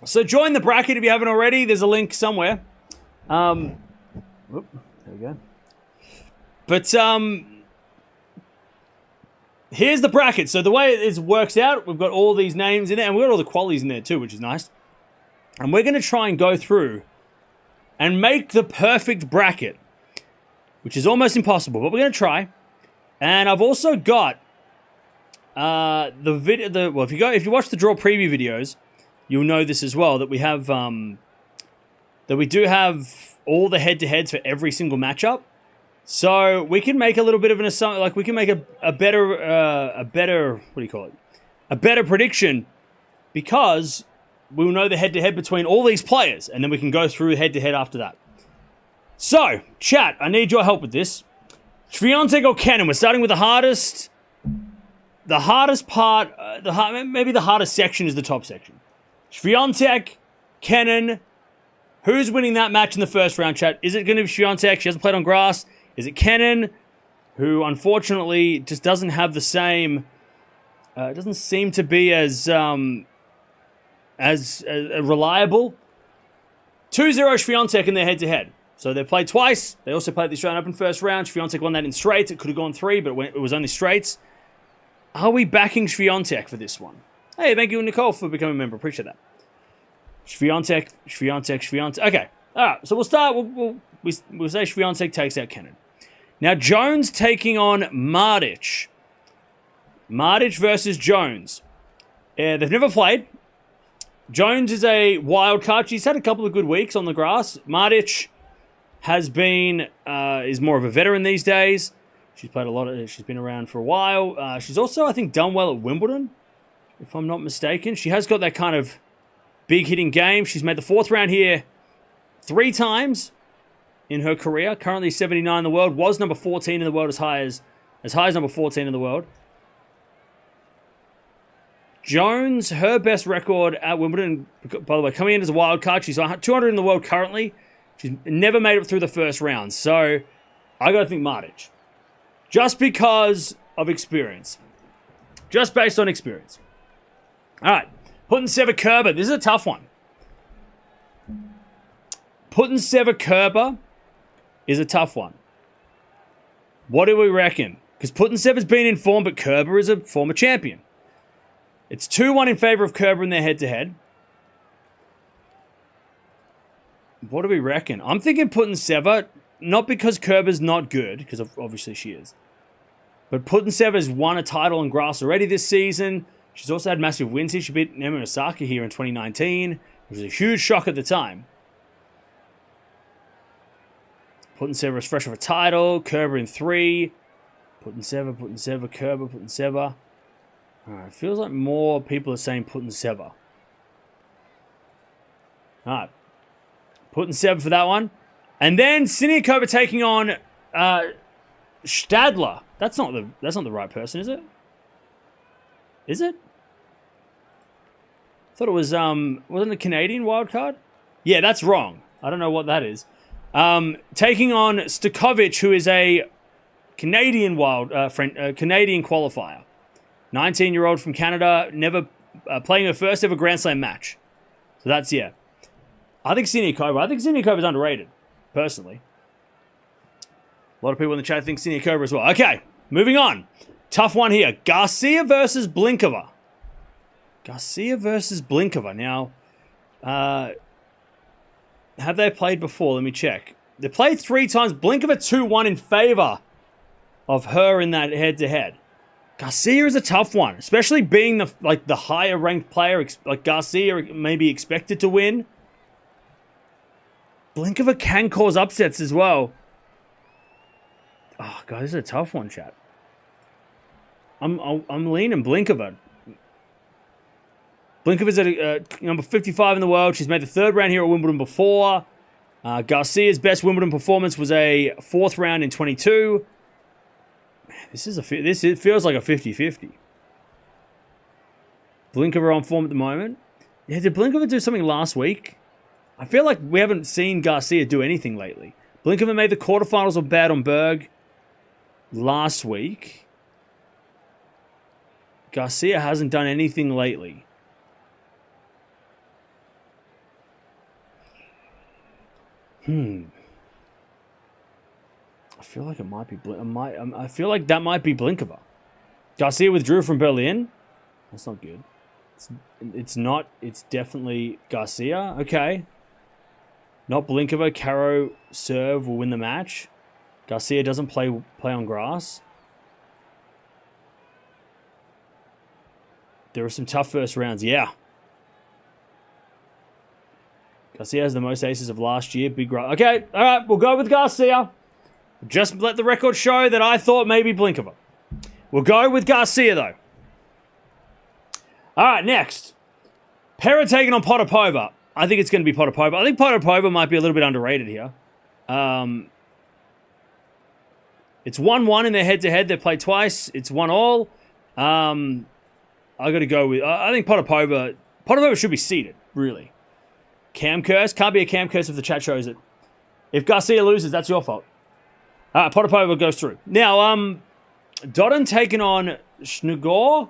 So join the bracket if you haven't already. There's a link somewhere. There we go. But here's the bracket. So the way it works out, we've got all these names in it, and we've got all the qualies in there too, which is nice. And we're going to try and go through and make the perfect bracket, which is almost impossible, but we're going to try. And I've also got the video. Well, if you watch the draw preview videos, you'll know this as well, that we have that we do have all the head-to-heads for every single matchup. So we can make a little bit of an assumption, like we can make a better what do you call it? A better prediction, because we'll know the head-to-head between all these players, and then we can go through head-to-head after that. So, chat, I need your help with this. Swiatek or Kenin? We're starting with the hardest. The hardest part, maybe the hardest section is the top section. Swiatek, Kenin. Who's winning that match in the first round, chat? Is it going to be Swiatek? She hasn't played on grass. Is it Kenin, who unfortunately just doesn't have the same... doesn't seem to be as reliable. 2-0 Swiatek in their head-to-head. So they played twice. They also played the Australian Open first round. Swiatek won that in straights. It could have gone 3, but it was only straights. Are we backing Swiatek for this one? Hey, thank you, Nicole, for becoming a member. Appreciate that. Swiatek. Okay. All right. So we'll start. We'll say Swiatek takes out Kenin. Now, Jones taking on Martic. Martic versus Jones. They've never played. Jones is a wild card. She's had a couple of good weeks on the grass. Martic has been is more of a veteran these days. She's played a lot of. She's been around for a while. She's also, I think, done well at Wimbledon, if I'm not mistaken. She has got that kind of big hitting game. She's made the 4th round here 3 times in her career. Currently 79 in the world. Was number 14 in the world, as high as number 14 in the world. Jones, her best record at Wimbledon, by the way, coming in as a wild card. She's 200 in the world currently. She's never made it through the first round. So I got to think Martic. Just because of experience. Just based on experience. All right. Putintseva Kerber. This is a tough one. Putintseva Kerber is a tough one. What do we reckon? Because Putintseva has been in form, but Kerber is a former champion. It's 2-1 in favor of Kerber in their head-to-head. What do we reckon? I'm thinking Putintseva, not because Kerber's not good, because obviously she is. But Putintseva has won a title on grass already this season. She's also had massive wins here. She beat Naomi Osaka here in 2019. It was a huge shock at the time. Putintseva is fresh off a title. Kerber in 3. Putintseva, Kerber, Putintseva. Alright, feels like more people are saying Putintseva. Alright. Putintseva for that one. And then Siniakova taking on Stadler. That's not the right person, is it? Is it? I thought it was wasn't the Canadian wildcard? Yeah, that's wrong. I don't know what that is. Taking on Stojkovic, who is a Canadian Canadian qualifier. 19-year-old from Canada, never playing her first ever Grand Slam match. So that's, yeah. I think Siniakova is underrated, personally. A lot of people in the chat think Siniakova as well. Okay, moving on. Tough one here. Garcia versus Blinkova. Now, have they played before? Let me check. They played 3 times. Blinkova 2-1 in favor of her in that head-to-head. Garcia is a tough one, especially being the higher ranked player. Like Garcia may be expected to win. Blinkova can cause upsets as well. Oh god, this is a tough one, chat. I'm leaning Blinkova. Blinkova's at number 55 in the world. She's made the 3rd round here at Wimbledon before. Garcia's best Wimbledon performance was a 4th round in 22. It feels like a 50-50. Blinkova on form at the moment. Yeah, did Blinkova do something last week? I feel like we haven't seen Garcia do anything lately. Blinkova made the quarterfinals of Bad on Berg last week. Garcia hasn't done anything lately. I feel like it might be. I feel like that might be Blinkova. Garcia withdrew from Berlin. That's not good. It's not. It's definitely Garcia. Okay. Not Blinkova. Caro serve will win the match. Garcia doesn't play on grass. There were some tough first rounds. Yeah. Garcia has the most aces of last year. Big right. Okay. All right. We'll go with Garcia. Just let the record show that I thought maybe Blinkova. We'll go with Garcia, though. All right, next. Pera taking on Potapova. I think it's going to be Potapova. I think Potapova might be a little bit underrated here. It's 1-1 in their head-to-head. They played twice. It's 1-1. I got to go with... I think Potapova... Potapova should be seeded, really. Cam curse? Can't be a cam curse if the chat shows it. If Garcia loses, that's your fault. Potapova goes through. Now, Dodin taking on Schnugor,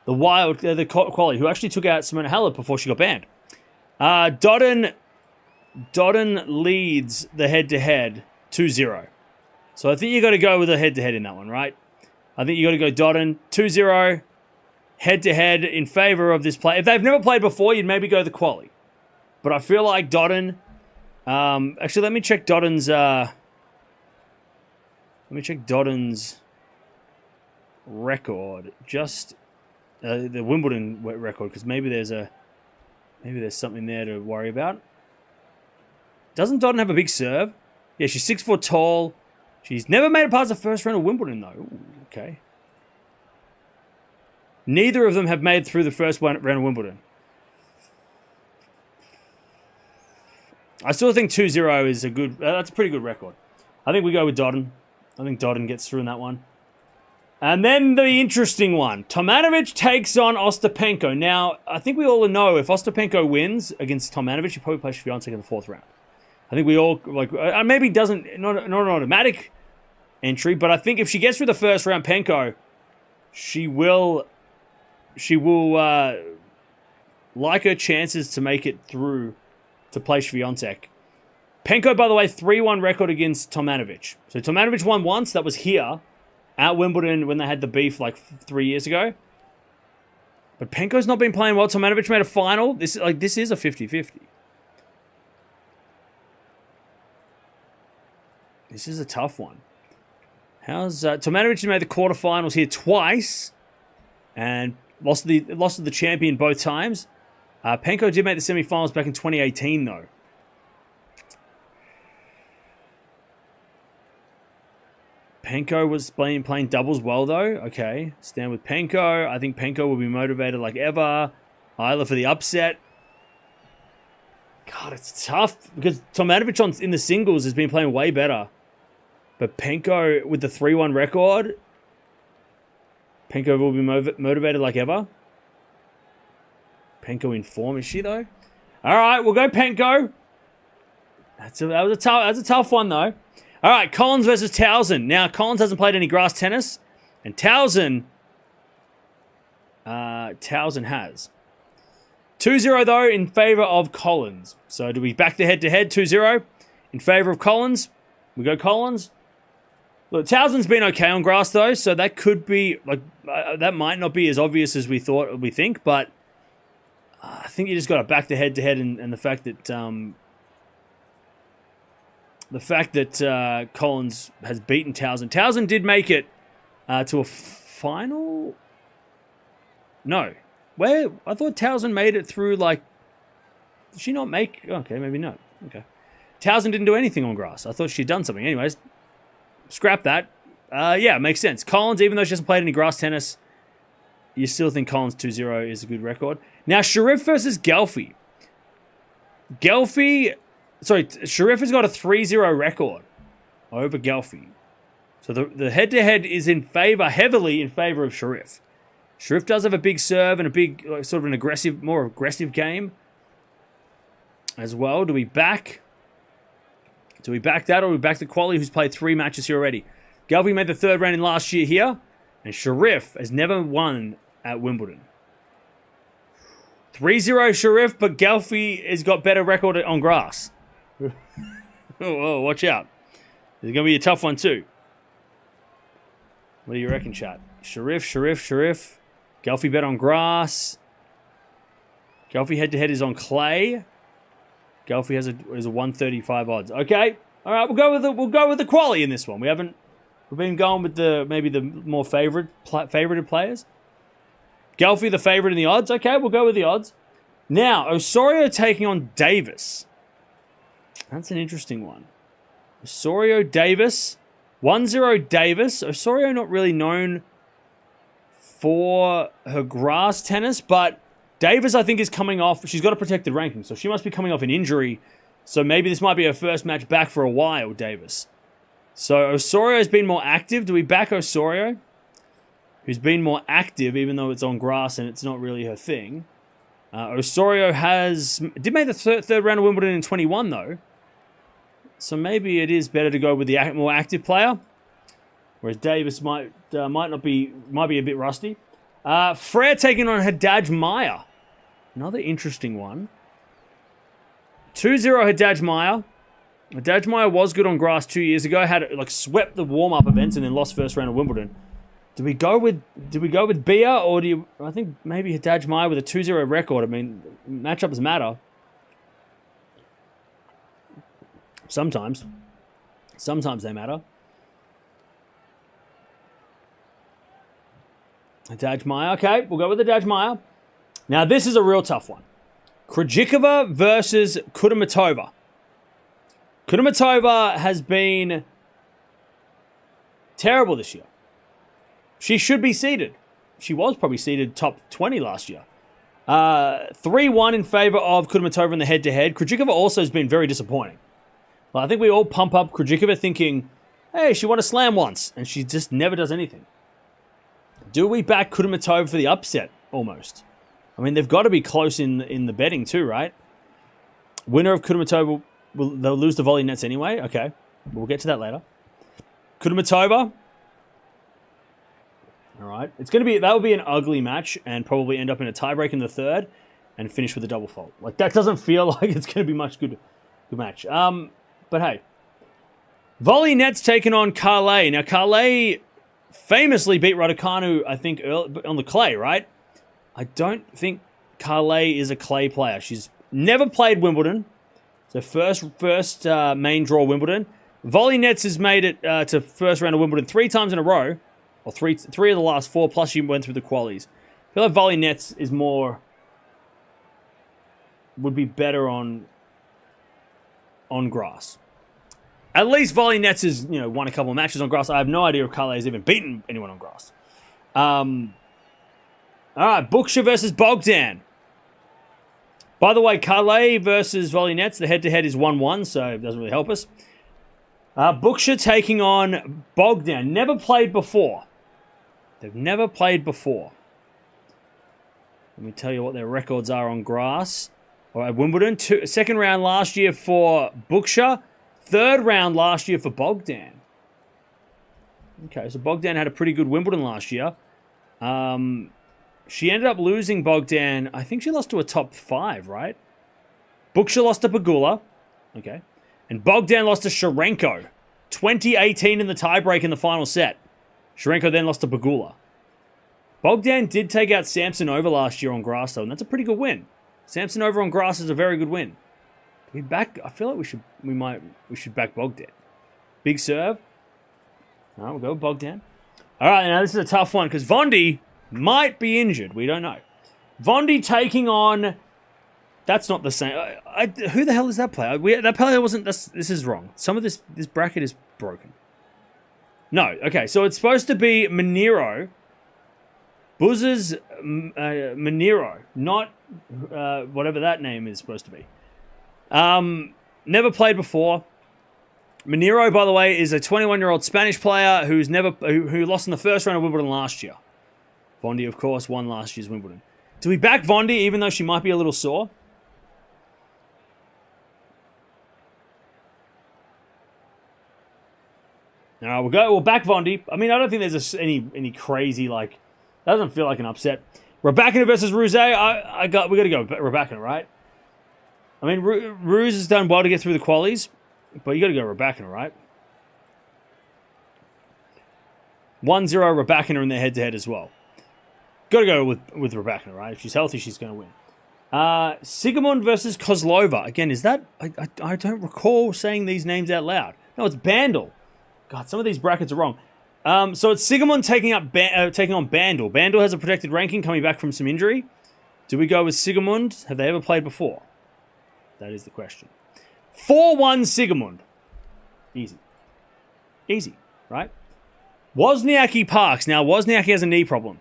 the wild, the quality, who actually took out Simona Halep before she got banned. Dodin leads the head-to-head 2-0. So I think you got to go with a head-to-head in that one, right? I think you got to go Dodin 2-0, head-to-head in favor of this play. If they've never played before, you'd maybe go the quali. But I feel like Dodin... actually, let me check Dodin's... Let me check Dodin's record. Just the Wimbledon record, because maybe there's something there to worry about. Doesn't Dodin have a big serve? Yeah, she's 6 foot tall. She's never made it past the first round of Wimbledon, though. Ooh, okay. Neither of them have made it through the first round of Wimbledon. I still think 2-0 is a good... that's a pretty good record. I think we go with Dodin. I think Dodin gets through in that one. And then the interesting one. Tomanovic takes on Ostapenko. Now, I think we all know if Ostapenko wins against Tomanovic, he probably plays Swiatek in the 4th round. I think we all... maybe doesn't... Not an automatic entry, but I think if she gets through the first round, Penko, she will like her chances to make it through to play Swiatek. Penko, by the way, 3-1 record against Tomanovic. So Tomanovic won once. That was here at Wimbledon when they had the beef like 3 years ago. But Penko's not been playing well. Tomanovic made a final. This is a 50-50. This is a tough one. How's Tomanovic made the quarterfinals here twice and lost to the champion both times. Penko did make the semifinals back in 2018 though. Penko was playing doubles well, though. Okay, stand with Penko. I think Penko will be motivated like ever. Isla for the upset. God, it's tough because Tomanovic in the singles has been playing way better. But Penko with the 3-1 record, Penko will be motivated like ever. Penko in form, is she, though? All right, we'll go Penko. That's a tough one, though. All right, Collins versus Towson. Now, Collins hasn't played any grass tennis, and Towson has. 2-0, though, in favor of Collins. So, do we back the head-to-head 2-0 in favor of Collins? We go Collins. Look, Towson's been okay on grass, though, so that could be, that might not be as obvious as we think, but I think you just got to back the head-to-head and the fact that Collins has beaten Towson. Towson did make it to a final. No, where I thought Towson made it through. Did she not make? Okay, maybe not. Okay, Towson didn't do anything on grass. I thought she'd done something. Anyways, scrap that. Yeah, makes sense. Collins, even though she hasn't played any grass tennis, you still think Collins 2-0 is a good record. Now, Sharif versus Gauff. Sharif has got a 3-0 record over Gauff. So the head-to-head is heavily in favor of Sharif. Sharif does have a big serve and a big, sort of an more aggressive game as well. Do we back that, or do we back the quality who's played 3 matches here already? Gauff made the 3rd round in last year here, and Sharif has never won at Wimbledon. 3-0 Sharif, but Gauff has got better record on grass. Oh, watch out. This is going to be a tough one too. What do you reckon, chat? Sharif. Gauff bet on grass. Gauff head-to-head is on clay. Gauff has a 135 odds. Okay. All right, we'll go with the quality in this one. We've been going with maybe the more favorited players. Gauff the favorite in the odds. Okay, we'll go with the odds. Now, Osorio taking on Davis. That's an interesting one. Osorio Davis. 1-0 Davis. Osorio not really known for her grass tennis, but Davis, I think, is coming off. She's got a protected ranking, so she must be coming off an injury. So maybe this might be her first match back for a while, Davis. So Osorio's been more active. Do we back Osorio? Who's been more active, even though it's on grass and it's not really her thing. Osorio did make the third round of Wimbledon in 21, though. So maybe it is better to go with the more active player. Whereas Davis might be a bit rusty. Frere taking on Haddad Maia. Another interesting one. 2-0 Haddad Maia. Haddad Maia was good on grass 2 years ago. Had swept the warm-up events and then lost first round of Wimbledon. Do we go with Bia, or I think maybe Haddad Maia with a 2-0 record? I mean, matchups matter. Sometimes they matter. Haddad Maia. Okay, we'll go with Haddad Maia. Now, this is a real tough one. Krejcikova versus Kudermetova. Kudermetova has been terrible this year. She should be seeded. She was probably seeded top 20 last year. 3-1 in favor of Kudermetova in the head-to-head. Krejcikova also has been very disappointing. Well, I think we all pump up Krejcikova thinking, hey, she won a slam once, and she just never does anything. Do we back Kudermetova for the upset, almost? I mean, they've got to be close in the betting too, right? Winner of Kudermetova, they'll lose the volley nets anyway. Okay, we'll get to that later. Kudermetova. All right, that will be an ugly match and probably end up in a tiebreak in the third and finish with a double fault. That doesn't feel like it's going to be much good match. But hey, volley nets taking on Carlet. Now Carlet famously beat Raducanu, I think, early, on the clay, right? I don't think Carlet is a clay player. She's never played Wimbledon. So first main draw Wimbledon. Volley nets has made it to first round of Wimbledon 3 times in a row. Or three of the last 4, plus she went through the qualies. I feel like volley nets is would be better on grass. At least volley nets has won a couple of matches on grass. I have no idea if Carlet has even beaten anyone on grass. All right, Buksha versus Bogdan. By the way, Carlet versus volley nets, the head-to-head is 1-1, so it doesn't really help us. Buksha taking on Bogdan. Never played before. They've never played before. Let me tell you what their records are on grass. All right, Wimbledon. Second round last year for Buksha. Third round last year for Bogdan. Okay, so Bogdan had a pretty good Wimbledon last year. She ended up losing Bogdan. I think she lost to a top 5, right? Buksha lost to Pegula. Okay. And Bogdan lost to Sharenko. 2018 in the tiebreak in the final set. Sharenko then lost to Pegula. Bogdan did take out Samsonova last year on grass, though, and that's a pretty good win. Samsonova on grass is a very good win. I feel like we should back Bogdan. Big serve. All right, we'll go with Bogdan. All right, now this is a tough one because Vondi might be injured. We don't know. Vondi taking on. That's not the same. Who the hell is that player? That player wasn't. This is wrong. Some of this bracket is broken. No. Okay, so it's supposed to be Monero. Buzz's Monero, not whatever that name is supposed to be. Never played before. Monero, by the way, is a 21-year-old Spanish player who lost in the first round of Wimbledon last year. Vondi, of course, won last year's Wimbledon. Do we back Vondi, even though she might be a little sore? All right, we'll back Vondi. I mean, I don't think there's any crazy, that doesn't feel like an upset. Rybakina versus Ruse. We got to go Rybakina, right? I mean, Ruse has done well to get through the qualies. But you got to go Rybakina, right? 1-0 Rybakina in their head-to-head as well. Got to go with Rybakina, right? If she's healthy, she's going to win. Sigmund versus Kozlova. Again, is that... I don't recall saying these names out loud. No, it's Bandel. God, some of these brackets are wrong. So it's Sigmund taking on Bandel. Bandel has a protected ranking coming back from some injury. Do we go with Sigmund? Have they ever played before? That is the question. 4-1 Sigmund. Easy. Easy, right? Wozniacki Parks. Now, Wozniacki has a knee problem.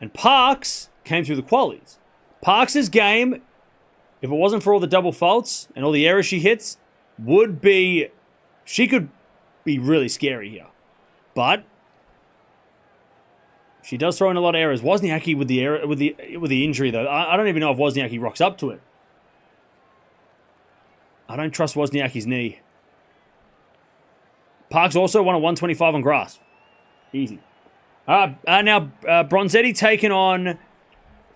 And Parks came through the qualies. Parks' game, if it wasn't for all the double faults and all the errors she hits, would be... She could be really scary here. But she does throw in a lot of errors. Wozniacki with the injury, though. I don't even know if Wozniacki rocks up to it. I don't trust Wozniacki's knee. Parks also won at 125 on grass. Easy. Now, Bronzetti taking on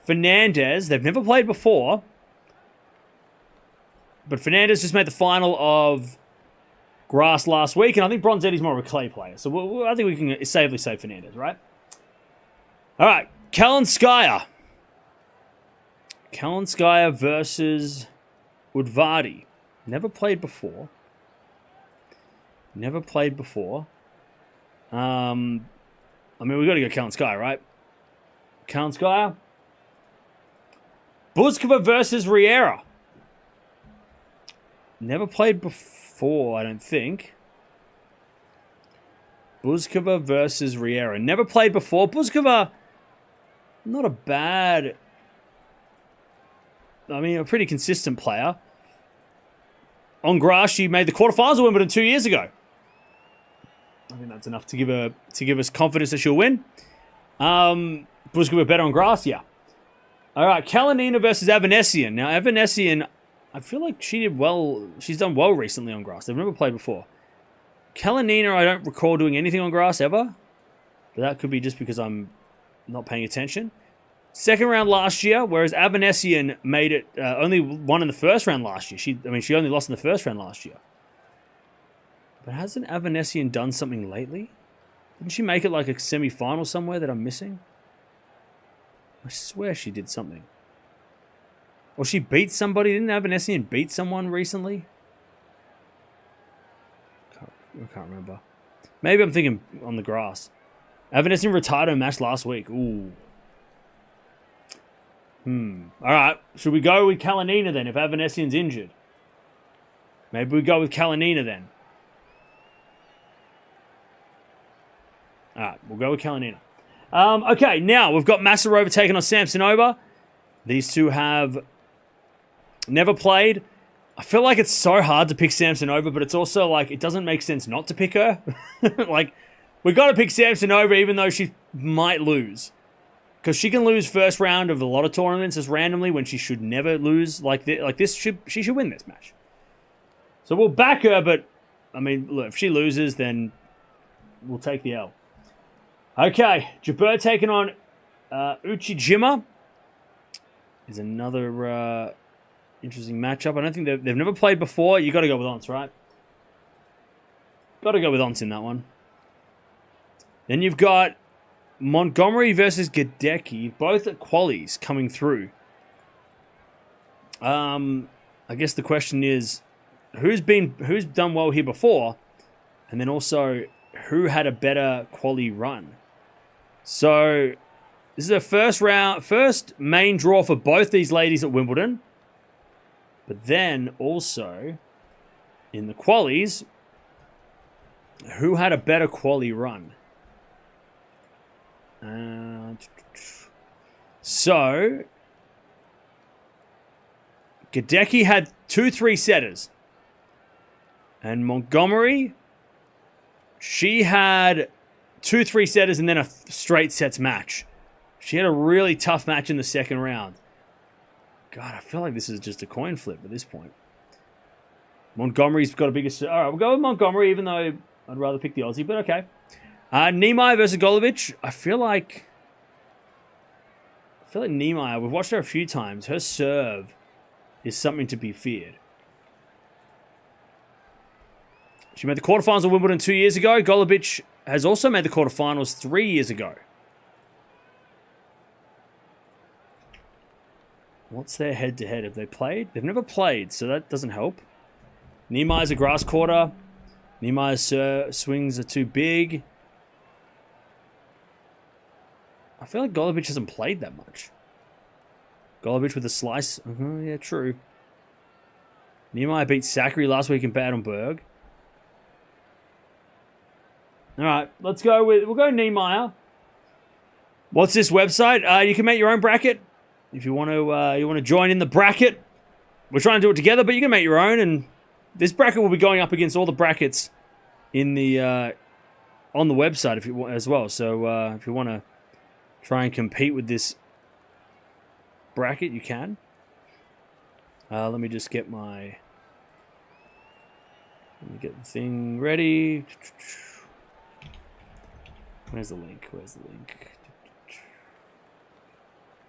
Fernandez. They've never played before. But Fernandez just made the final of grass last week, and I think Bronzetti's more of a clay player. So I think we can safely say Fernandez, right? All right, Kalinskaya. Kalinskaya versus Udvardy. Never played before. Never played before. I mean, we got to go Kalinskaya, right? Kalinskaya. Buzkova versus Riera. Never played before, I don't think. Buzkova versus Riera. Never played before. Buzkova, not a bad... I mean, a pretty consistent player. On grass, she made the quarterfinals of Wimbledon 2 years ago. I think that's enough to give us confidence that she'll win. Buzkova better on grass, yeah. All right, Kalinina versus Avanesian. Now, Avanesian, I feel like she did well. She's done well recently on grass. They've never played before. Kalinina, I don't recall doing anything on grass ever. But that could be just because I'm not paying attention. Second round last year, whereas Avanesian made it only won in the first round last year. She only lost in the first round last year. But hasn't Avanesian done something lately? Didn't she make it like a semi-final somewhere that I'm missing? I swear she did something. Or she beat somebody. Didn't Avanesian beat someone recently? I can't remember. Maybe I'm thinking on the grass. Avanesian retired her match last week. Ooh. Alright. Should we go with Kalinina then if Avanesian's injured? Maybe we go with Kalinina then. Alright, we'll go with Kalinina. Okay, now we've got Masarova taking on Samsonova. These two have never played. I feel like it's so hard to pick Samsonova, but it's also like it doesn't make sense not to pick her. Like, we've got to pick Samsonova even though she might lose. Because she can lose first round of a lot of tournaments just randomly when she should never lose like this. She should win this match. So we'll back her, but, I mean, look, if she loses, then we'll take the L. Okay, Jabeur taking on Uchijima is another interesting matchup. I don't think they've never played before. You got to go with Ons, right? Got to go with Ons in that one. Then you've got Montgomery versus Gadecki, both at qualies coming through. I guess the question is, who's done well here before, and then also who had a better quali run. So this is a first main draw for both these ladies at Wimbledon. But then also in the qualies, who had a better quali run? So Gadecki had 2 3-setters. And Montgomery, she had 2 3-setters and then a straight sets match. She had a really tough match in the second round. God, I feel like this is just a coin flip at this point. Montgomery's got a bigger... All right, we'll go with Montgomery, even though I'd rather pick the Aussie, but okay. Niemeyer versus Golubic. I feel like Niemeyer, we've watched her a few times. Her serve is something to be feared. She made the quarterfinals of Wimbledon 2 years ago. Golubic has also made the quarterfinals 3 years ago. What's their head-to-head? Have they played? They've never played, so that doesn't help. Niemeyer's a grass quarter. Niemeyer's swings are too big. I feel like Golubic hasn't played that much. Golubic with a slice. Yeah, true. Niemeyer beat Zachary last week in Baden-Berg. All right, let's go with... We'll go Niemeyer. What's this website? You can make your own bracket. If you want to join in the bracket. We're trying to do it together, but you can make your own. And this bracket will be going up against all the brackets in the on the website if you want as well. So if you want to try and compete with this bracket, you can. Let me just get my... Let me get the thing ready. Where's the link? Where's the link?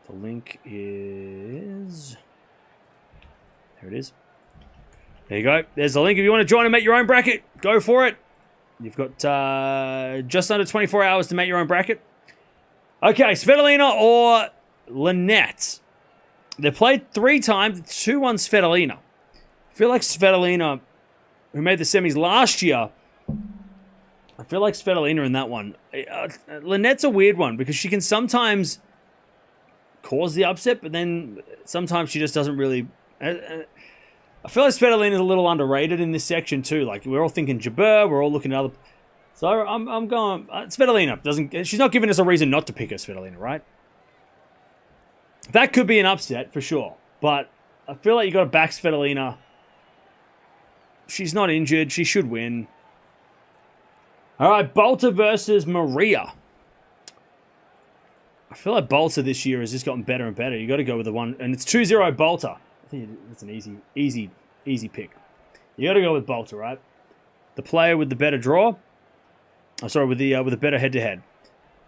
The link is... There it is. There you go. There's the link. If you want to join and make your own bracket, go for it. You've got just under 24 hours to make your own bracket. Okay, Svitolina or Linette. They played 3 times. 2-1 Svitolina. I feel like Svitolina, who made the semis last year, I feel like Svitolina in that one. Linette's a weird one because she can sometimes cause the upset, but then sometimes she just doesn't really... I feel like Svitolina is a little underrated in this section too. Like, we're all thinking Jabeur, we're all looking at other... So I'm going... Svitolina doesn't... She's not giving us a reason not to pick her, Svitolina, right? That could be an upset, for sure. But I feel like you got to back Svitolina. She's not injured. She should win. All right, Bolter versus Maria. I feel like Bolter this year has just gotten better and better. You got to go with the one... And it's 2-0 Bolter. I think that's an easy pick. You got to go with Bolter, right? The player with the better draw. Oh, sorry, with the better head-to-head.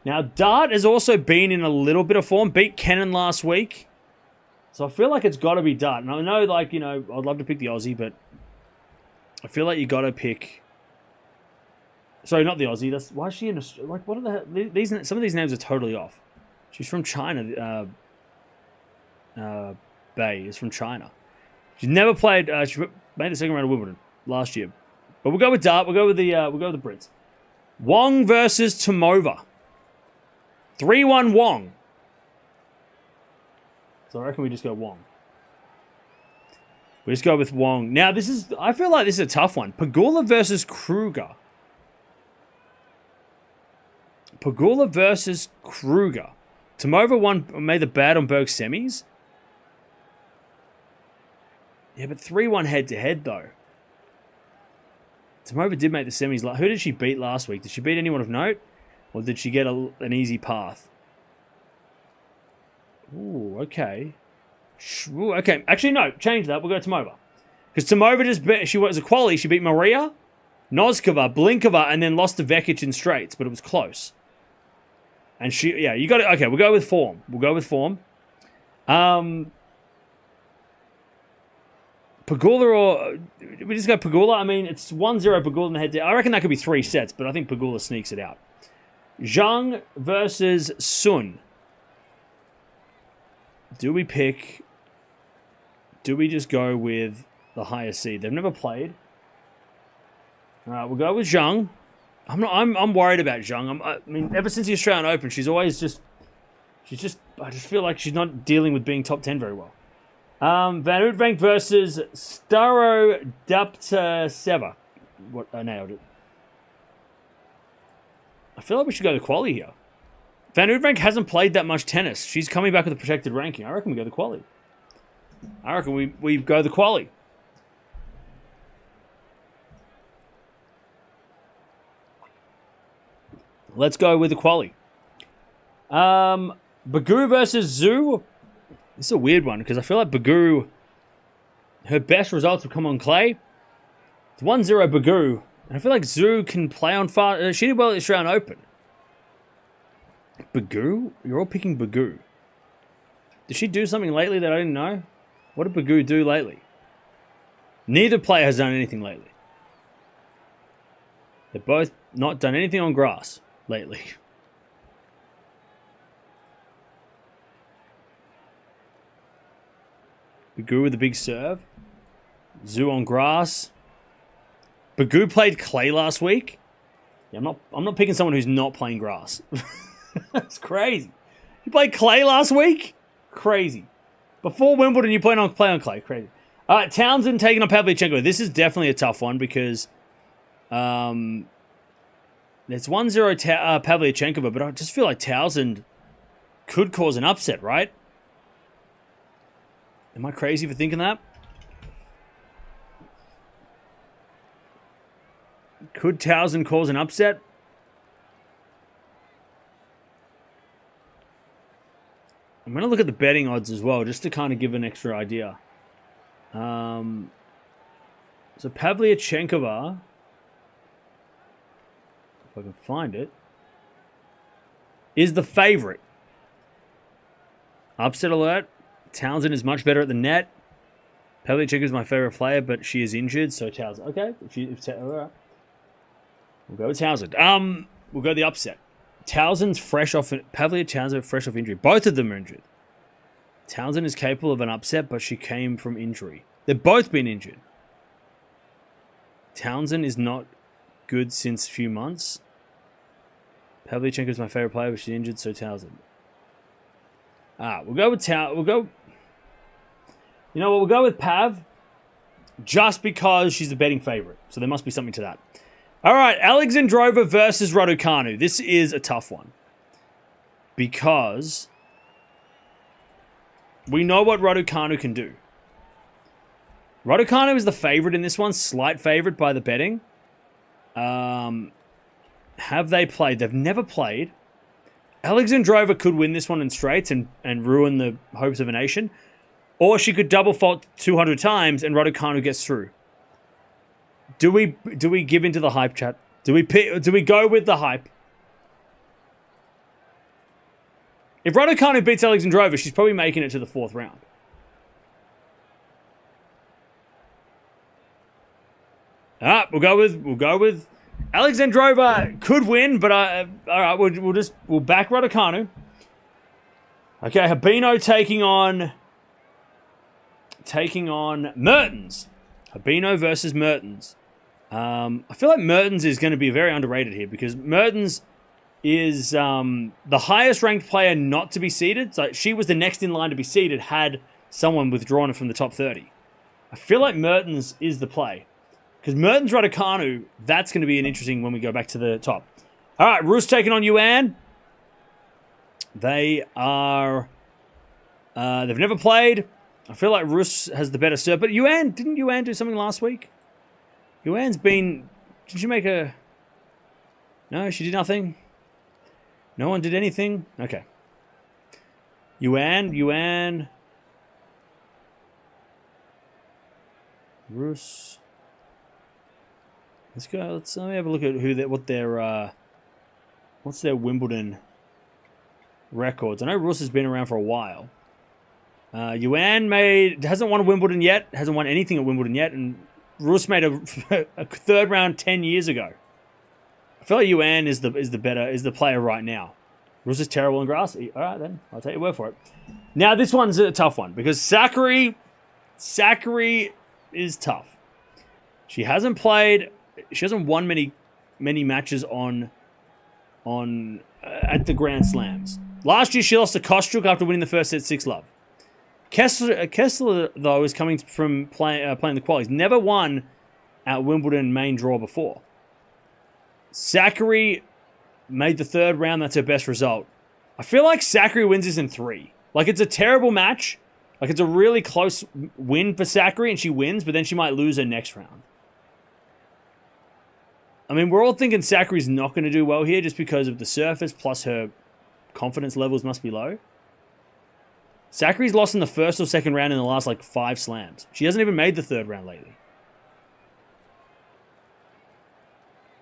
Now, Dart has also been in a little bit of form. Beat Kennan last week. So I feel like it's got to be Dart. And I know, like, you know, I'd love to pick the Aussie, but I feel like you got to pick... Sorry, not the Aussie. That's why is she in Australia? Like, what are the... These, some of these names are totally off. She's from China. Bay is from China. She's never played... she made the second round of Wimbledon last year. But we'll go with Dart. We'll go with the Brits. Wong versus Tomova. 3-1 Wong. So I reckon we just go Wong. We just go with Wong. Now, this is... I feel like this is a tough one. Pegula versus Kruger. Pegula versus Kruger. Tomova made the Baden-Berg semis. Yeah, but 3-1 head-to-head, though. Tomova did make the semis. Who did she beat last week? Did she beat anyone of note? Or did she get an easy path? Ooh, okay. Ooh, okay. Actually, no. Change that. We'll go Tomova. Because Tomova just beat... She was a quali. She beat Maria, Noskova, Blinkova, and then lost to Vekic in straights. But it was close. And she... Yeah, you got it. Okay, we'll go with form. We'll go with form. Pegula or... We just go Pegula. I mean, it's 1-0 Pegula in the head. I reckon that could be 3 sets, but I think Pegula sneaks it out. Zhang versus Sun. Do we pick... Do we just go with the higher seed? They've never played. All right, we'll go with Zhang. I'm worried about Zhang. I mean, ever since the Australian Open, she's always just... I just feel like she's not dealing with being top 10 very well. Van Uytvanck versus Starodubtseva. What? I nailed it. I feel like we should go the quali here. Van Uytvanck hasn't played that much tennis. She's coming back with a protected ranking. I reckon we go the quali. I reckon we go the quali. Let's go with the quali. Bagu versus Zhu. This is a weird one because I feel like Bagu, her best results have come on clay. It's 1-0 Bagu. And I feel like Zhu can play on far. She did well at the Australian Open. Bagu? You're all picking Bagu. Did she do something lately that I didn't know? What did Bagu do lately? Neither player has done anything lately. They've both not done anything on grass lately. Bagu with the big serve. Zhu on grass. Bagu played clay last week. Yeah, I'm not picking someone who's not playing grass. That's crazy. You played clay last week? Crazy. Before Wimbledon, you played on clay. Crazy. All right, Townsend taking on Pavlyuchenkova. This is definitely a tough one because there's 1-0 Pavlyuchenkova, but I just feel like Townsend could cause an upset, right? Am I crazy for thinking that? Could Townsend cause an upset? I'm going to look at the betting odds as well, just to kind of give an extra idea. So Pavlyuchenkova, if I can find it, is the favorite. Upset alert. Townsend is much better at the net. Pavlyuchenkova is my favorite player, but she is injured, so Townsend. Okay, all right. We'll go with Townsend. We'll go the upset. Townsend's fresh off. Townsend fresh off injury. Both of them are injured. Townsend is capable of an upset, but she came from injury. They've both been injured. Townsend is not good since a few months. Pavlyuchenkova is my favorite player, but she's injured, so Townsend. We'll go with We'll go. You know what? We'll go with Pav, just because she's the betting favorite. So there must be something to that. All right, Alexandrova versus Raducanu. This is a tough one because we know what Raducanu can do. Raducanu is the favorite in this one, slight favorite by the betting. Have they played? They've never played. Alexandrova could win this one in straights and ruin the hopes of a nation. Or she could double fault 200 times and Raducanu gets through. Do we give into the hype, chat? Do we go with the hype? If Raducanu beats Alexandrova, she's probably making it to the 4th round. We'll go with Alexandrova could win, but all right, we'll back Raducanu. Okay, Habino taking on Mertens. Habino versus Mertens. I feel like Mertens is going to be very underrated here because Mertens is the highest ranked player not to be seeded. So she was the next in line to be seeded had someone withdrawn from the top 30. I feel like Mertens is the play. Because Mertens Raducanu, that's going to be an interesting when we go back to the top. All right, Rus taking on Yuan. They are... they've never played. I feel like Rus has the better serve. But didn't Yuan do something last week? Yuan's been... Did she make a... No, she did nothing. No one did anything? Okay. Yuan. Rus. Let's go. Let me have a look at what's their Wimbledon records. I know Rus has been around for a while. Yuan hasn't won a Wimbledon yet. Hasn't won anything at Wimbledon yet, and Rus made a 3rd round 10 years ago. I feel like Yuan is the player right now. Rus is terrible in grass. All right, then I'll take your word for it. Now this one's a tough one because Sakkari is tough. She hasn't played. She hasn't won many matches at the Grand Slams. Last year she lost to Kostruk after winning the first set 6-love. Kessler though is coming from playing the qualies. Never won at Wimbledon main draw before. Sakkari made the 3rd round. That's her best result. I feel like Sakkari wins this in 3. Like it's a terrible match. Like it's a really close win for Sakkari and she wins, but then she might lose her next round. I mean, we're all thinking Sakkari's not going to do well here just because of the surface, plus her confidence levels must be low. Sakkari's lost in the 1st or 2nd round in the last, 5 slams. She hasn't even made the 3rd round lately.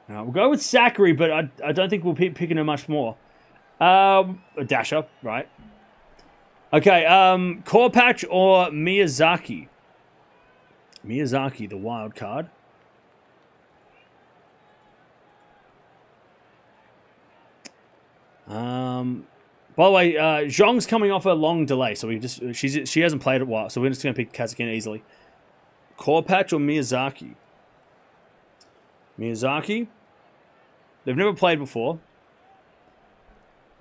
We'll go with Sakkari, but I don't think we'll be picking her much more. A dasher, right? Okay, Korpatch or Miyazaki? Miyazaki, the wild card. By the way, Zhong's coming off a long delay, so she hasn't played it a while, so we're just going to pick Kazakhstan easily. Korpatch or Miyazaki? Miyazaki. They've never played before.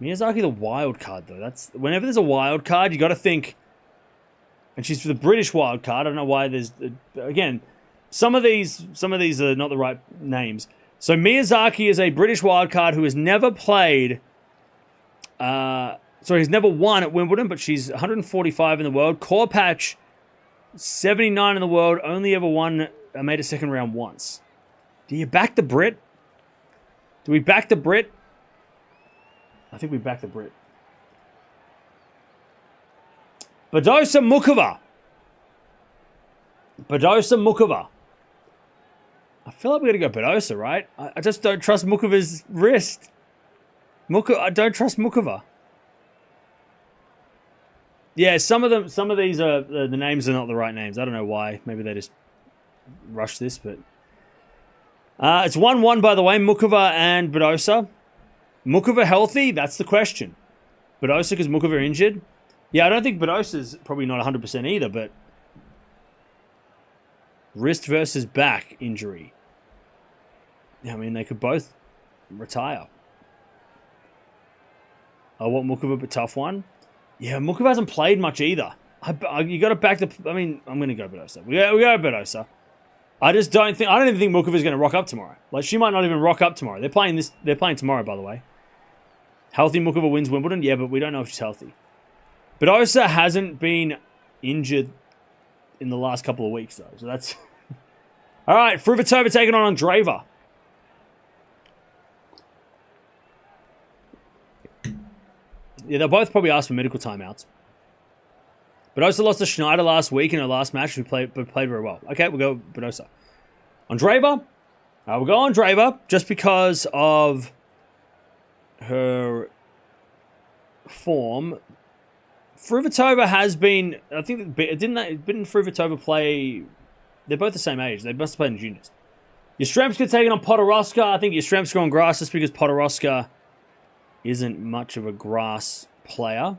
Miyazaki, the wild card though. That's whenever there's a wild card, you got to think. And she's for the British wild card. I don't know why there's again. Some of these are not the right names. So Miyazaki is a British wild card who has never played. He's never won at Wimbledon, but she's 145 in the world. Korpatch, 79 in the world, only ever made a second round once. Do you back the Brit? Do we back the Brit? I think we back the Brit. Badosa Mukova. Badosa Mukova. I feel like we're going to go Badosa, right? I just don't trust Mukova's wrist. I don't trust Mukova. Yeah, some of these are the names are not the right names. I don't know why. Maybe they just rushed this, but it's 1-1 by the way. Mukova and Badosa. Mukova healthy? That's the question. Badosa because Mukova injured. Yeah, I don't think Badosa's probably not 100% either, but wrist versus back injury. Yeah, I mean they could both retire. I want Mukova, but tough one. Yeah, Mukova hasn't played much either. You got to back the. I mean, I'm going to go Badosa. We go Badosa. I don't even think Mukova's going to rock up tomorrow. Like she might not even rock up tomorrow. They're playing tomorrow, by the way. Healthy Mukova wins Wimbledon. Yeah, but we don't know if she's healthy. Badosa hasn't been injured in the last couple of weeks though, so that's all right. Fruhvirtova taking on Andreeva. Yeah, they'll both probably ask for medical timeouts. Badosa lost to Schneider last week in her last match, who played very well. Okay, we'll go Badosa. Andreeva. We'll go Andreeva just because of her form. Fruhvirtova has been, I think, didn't Fruhvirtova play? They're both the same age. They must have played in juniors. Yastremska taking on Podoroska. I think Yastremska on grass just because Podoroska isn't much of a grass player.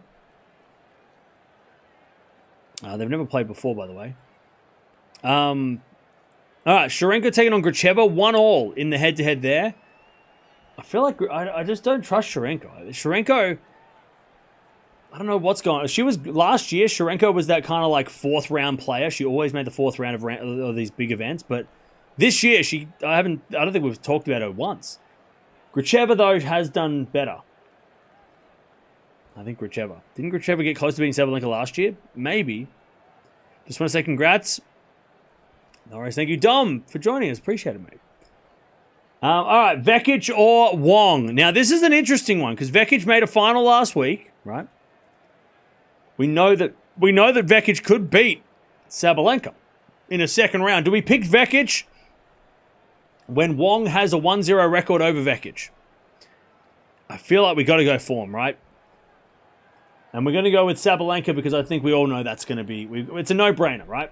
They've never played before, by the way. All right, Sharenko taking on Gracheva. 1-1 in the head-to-head there. I feel like I just don't trust Sharenko. Sharenko, I don't know what's going on. She was last year. Sharenko was that kind of like fourth round player. She always made the fourth round of these big events. But this year, I don't think we've talked about her once. Gracheva though has done better. I think Gracheva. Didn't Gracheva get close to beating Sabalenka last year? Maybe. Just want to say congrats. No worries. Thank you, Dom, for joining us. Appreciate it, mate. All right, Vekic or Wong. Now, this is an interesting one because Vekic made a final last week, right? We know that Vekic could beat Sabalenka in a second round. Do we pick Vekic when Wong has a 1-0 record over Vekic? I feel like we got to go form, right? And we're going to go with Sabalenka because I think we all know that's going to be... it's a no-brainer, right?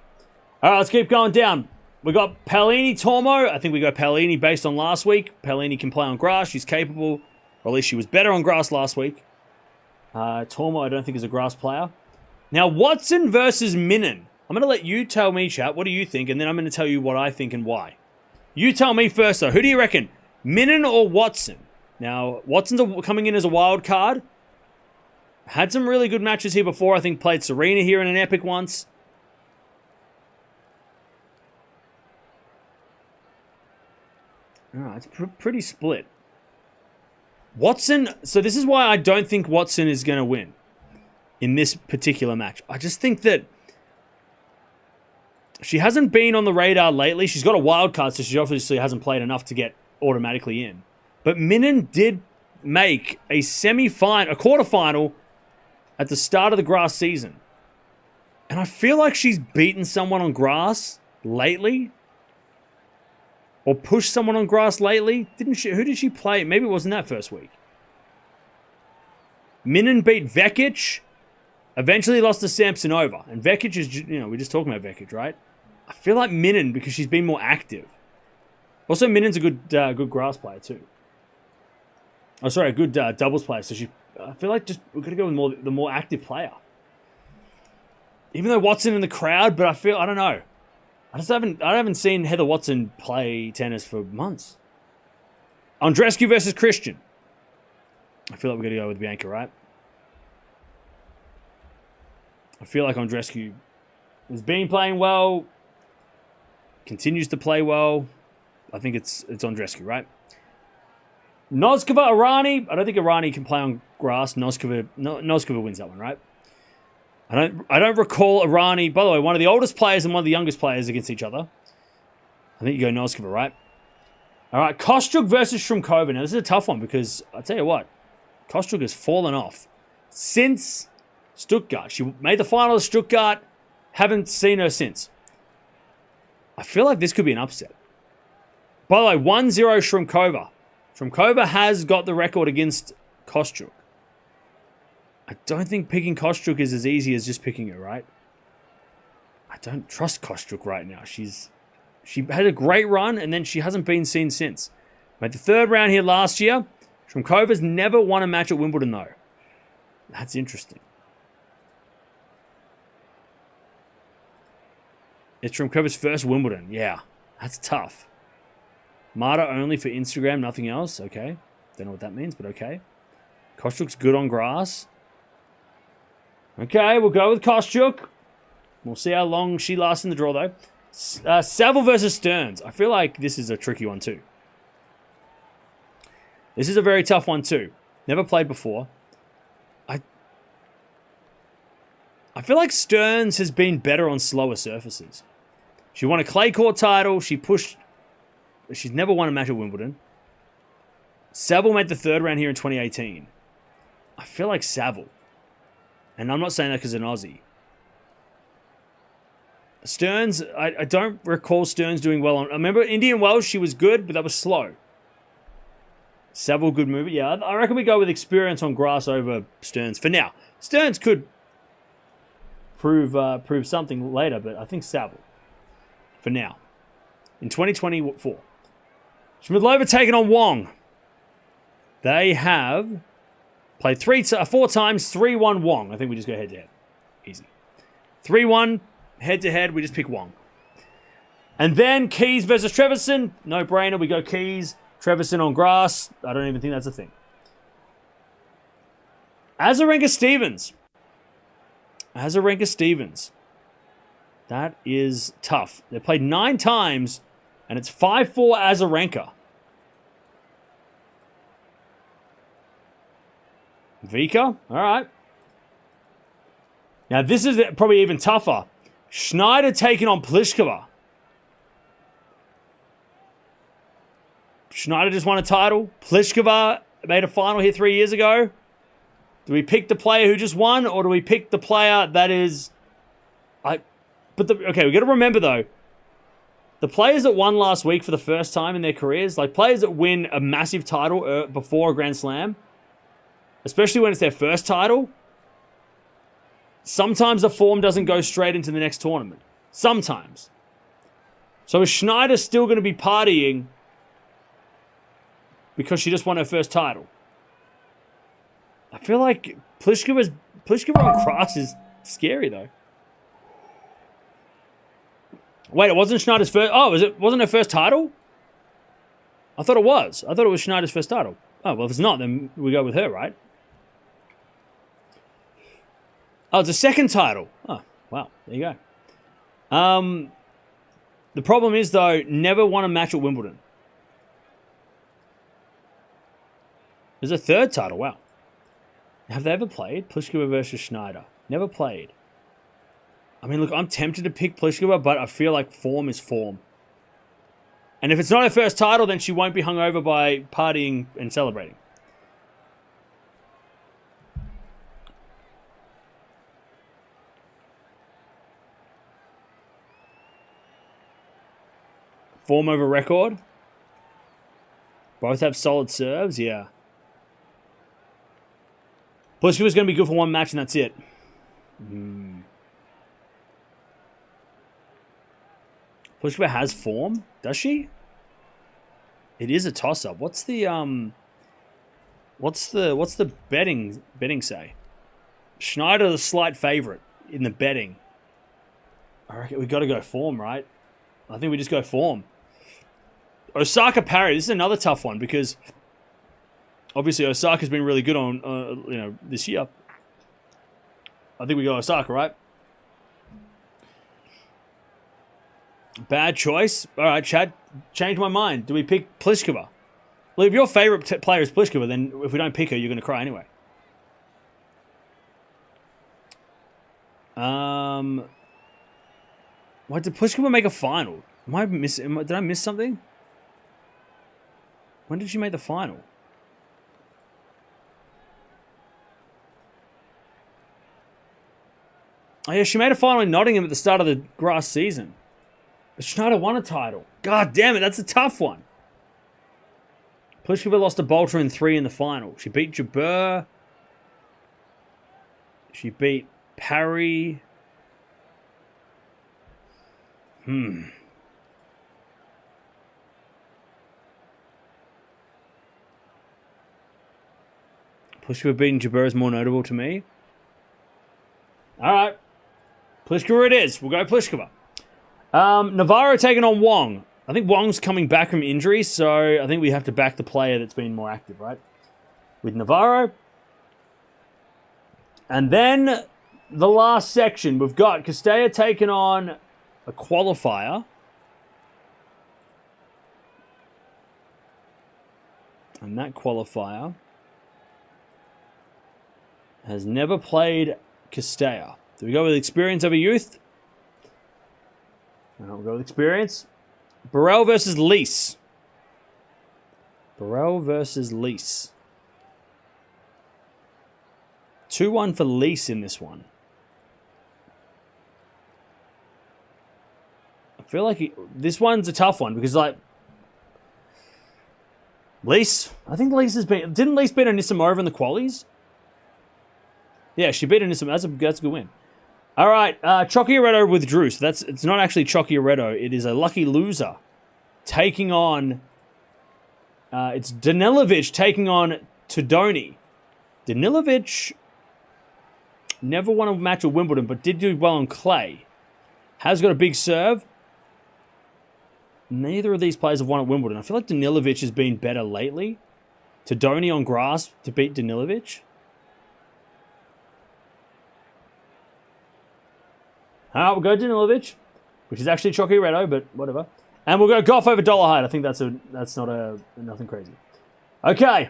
All right, let's keep going down. We got Paolini, Tormo. I think we go Paolini based on last week. Paolini can play on grass. She's capable. Or at least she was better on grass last week. Tormo, I don't think is a grass player. Now, Watson versus Minen. I'm going to let you tell me, chat, what do you think? And then I'm going to tell you what I think and why. You tell me first, though. Who do you reckon? Minen or Watson? Now, Watson's coming in as a wild card. Had some really good matches here before. I think played Serena here in an epic once. It's pretty split. Watson, so this is why I don't think Watson is going to win in this particular match. I just think that she hasn't been on the radar lately. She's got a wild card, so she obviously hasn't played enough to get automatically in. But Minen did make a quarterfinal at the start of the grass season. And I feel like she's beaten someone on grass lately. Or pushed someone on grass lately. Didn't she? Who did she play? Maybe it wasn't that first week. Minen beat Vekic. Eventually lost to Samsonova. And Vekic is, we're just talking about Vekic, right? I feel like Minen, because she's been more active. Also, Minen's a good grass player too. Oh, sorry, a good doubles player. So I feel like we're going to go with the more active player. Even though Watson in the crowd, but I don't know. I haven't seen Heather Watson play tennis for months. Andreescu versus Christian. I feel like we're going to go with Bianca, right? I feel like Andreescu has been playing well, continues to play well. I think it's Andreescu, right? Noskova, Irani. I don't think Irani can play on grass. Noskova wins that one, right? I don't recall Irani. By the way, one of the oldest players and one of the youngest players against each other. I think you go Noskova, right? All right, Kostyuk versus Shrimkova. Now, this is a tough one because I'll tell you what, Kostyuk has fallen off since Stuttgart. She made the final of Stuttgart. Haven't seen her since. I feel like this could be an upset. By the way, 1-0 Shrimkova. Shrimkova has got the record against Kostyuk. I don't think picking Kostyuk is as easy as just picking her, right? I don't trust Kostyuk right now. She had a great run, and then she hasn't been seen since. Made the third round here last year. Shrimkova's never won a match at Wimbledon, though. That's interesting. It's Shrimkova's first Wimbledon. Yeah, that's tough. Marta only for Instagram, nothing else. Okay. Don't know what that means, but okay. Kostyuk's good on grass. Okay, we'll go with Kostyuk. We'll see how long she lasts in the draw, though. Saville versus Stearns. I feel like this is a tricky one, too. This is a very tough one, too. Never played before. I feel like Stearns has been better on slower surfaces. She won a clay court title. She's never won a match at Wimbledon. Saville made the third round here in 2018. I feel like Saville. And I'm not saying that because an Aussie. Stearns, I don't recall Stearns doing well on... I remember Indian Wells, she was good, but that was slow. Saville, good move. Yeah, I reckon we go with experience on grass over Stearns for now. Stearns could prove something later, but I think Saville for now. In 2024. Schmidlova taking on Wong. They have played 4 times, 3-1 Wong. I think we just go head-to-head. Easy. 3-1, head-to-head, we just pick Wong. And then Keys versus Trevisan. No-brainer, we go Keys. Trevisan on grass. I don't even think that's a thing. Azarenka-Stevens. Azarenka-Stevens. That is tough. They played 9 times, and it's 5-4 Azarenka. Vika, all right. Now, this is probably even tougher. Schneider taking on Pliskova. Schneider just won a title. Pliskova made a final here 3 years ago. Do we pick the player who just won, or do we pick the player that is... okay, we got to remember, though, the players that won last week for the first time in their careers, like players that win a massive title before a Grand Slam, especially when it's their first title, sometimes the form doesn't go straight into the next tournament. Sometimes. So is Schneider still going to be partying because she just won her first title? I feel like Pliskova on grass is scary, though. Wait, it wasn't Schneider's first... Oh, wasn't her first title? I thought it was. I thought it was Schneider's first title. Oh, well, if it's not, then we go with her, right? Oh, it's a second title. Oh, wow. There you go. The problem is, though, never won a match at Wimbledon. There's a third title. Wow. Have they ever played? Pliskova versus Schneider. Never played. I mean, look, I'm tempted to pick Pliskova, but I feel like form is form. And if it's not her first title, then she won't be hung over by partying and celebrating. Form over record. Both have solid serves, yeah. Pliskova's going to be good for one match, and that's it. Pliskova has form, does she? It is a toss-up. What's the What's the betting say? Schneider the slight favorite in the betting. I reckon we got to go form, right? I think we just go form. Osaka Parry. This is another tough one because obviously Osaka's been really good on this year. I think we go Osaka, right? Bad choice. All right, Chad. Change my mind. Do we pick Pliskova? Well, if your favorite player is Pliskova, then if we don't pick her, you're going to cry anyway. Why did Pliskova make a final? Did I miss something? When did she make the final? Oh yeah, she made a final in Nottingham at the start of the grass season. But Schneider won a title. God damn it, that's a tough one. Pliskova lost to Bolter in 3 in the final. She beat Jabeur. She beat Parry. Pliskova beating Jabeur is more notable to me. Alright. Pliskova it is. We'll go Pliskova. Navarro taking on Wong. I think Wong's coming back from injury, so I think we have to back the player that's been more active, right? With Navarro. And then the last section, we've got Castella taking on a qualifier. And that qualifier has never played Castella. Do we go with experience over youth? No, we'll go with experience. Burrell versus Lease. Burrell versus Lease. 2-1 for Lease in this one. I feel like this one's a tough one because, like, Lease. I think Lease has been. Didn't Lease beat Anisimova in the qualies? Yeah, she beat Anisimova. That's a good win. All right, Choccioretto withdrew, so it's not actually Choccioretto. It is a lucky loser taking on. It's Danilovic taking on Todoni. Danilovic never won a match at Wimbledon, but did do well on clay. Has got a big serve. Neither of these players have won at Wimbledon. I feel like Danilovic has been better lately. Todoni on grass to beat Danilovic. We'll go Danilovic, which is actually Choccioretto, but whatever. And we'll go Gauff over Dollarhide. I think that's nothing crazy. Okay.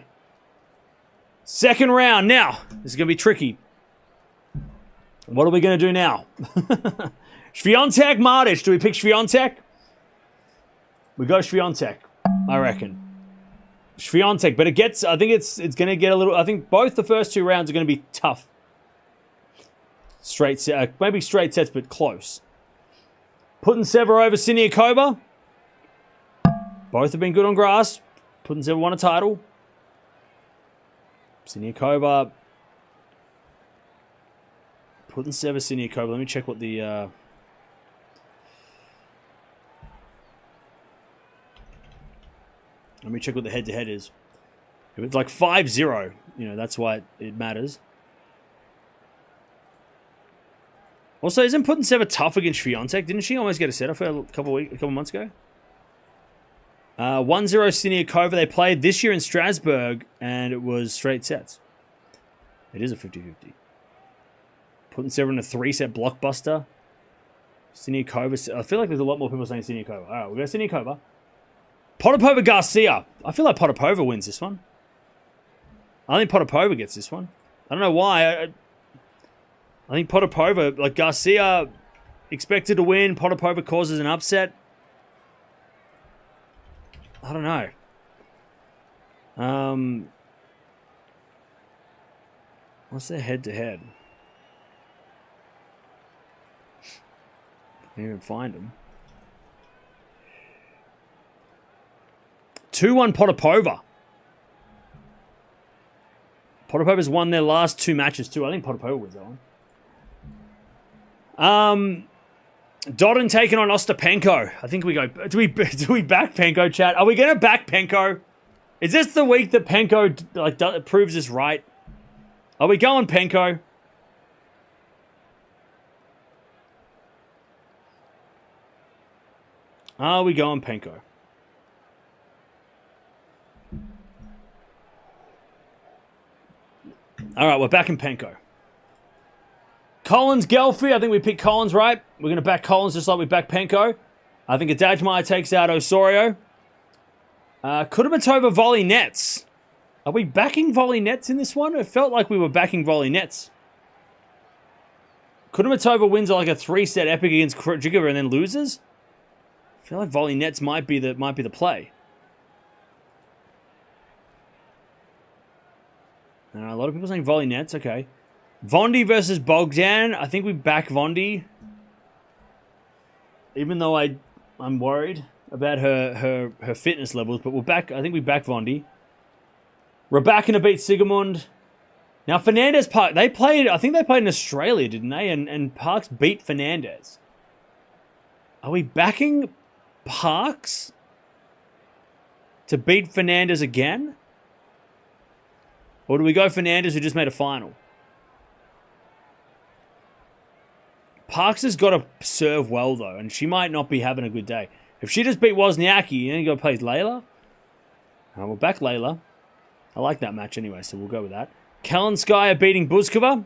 Second round. Now, this is going to be tricky. What are we going to do now? Swiatek, Martic. Do we pick Swiatek? We go Swiatek, I reckon. Swiatek, but I think it's going to get a little, I think both the first 2 rounds are going to be tough. Straight set, maybe straight sets, but close. Putintseva over Siniakova. Both have been good on grass. Putintseva won a title. Siniakova. Putintseva, Siniakova. Let me check what the... Let me check what the head-to-head is. If it's like 5-0, that's why it matters. Also, isn't Putintseva tough against Swiatek? Didn't she almost get a set off a couple months ago? 1-0 Siniakova. They played this year in Strasbourg, and it was straight sets. It is a 50-50. Putintseva in a 3-set blockbuster. Siniakova. I feel like there's a lot more people saying Siniakova. All right, we'll go Siniakova. Potapova Garcia. I feel like Potapova wins this one. I think Potapova gets this one. I don't know why. I think Potapova, like Garcia, expected to win. Potapova causes an upset. I don't know. What's their head-to-head? Can't even find them. 2-1 Potapova. Potapova's won their last 2 matches too. I think Potapova wins that one. Dodin taking on Ostapenko. I think we go. Do we back Penko, chat? Are we going to back Penko? Is this the week that Penko like proves this right? Are we going Penko? Are we going Penko? All right, we're back in Penko. Collins, Gelfi. I think we picked Collins, right? We're going to back Collins just like we backed Penko. I think Adajmai takes out Osorio. Kudermetova volley nets. Are we backing volley nets in this one? It felt like we were backing volley nets. Kudermetova wins like a 3-set epic against Krejcikova and then loses. I feel like volley nets might be the play. A lot of people saying volley nets. Okay. Vondi versus Bogdan. I think we back Vondi. Even though I'm worried about her fitness levels, but I think we back Vondi. Rybakina beat Sigamund. Now Fernandez Park, I think they played in Australia, didn't they? And Parks beat Fernandez. Are we backing Parks to beat Fernandez again? Or do we go Fernandez who just made a final? Parks has got to serve well, though, and she might not be having a good day. If she just beat Wozniacki, then you got to play Layla. We'll back Layla. I like that match anyway, so we'll go with that. Kalinskaya beating Buzkova.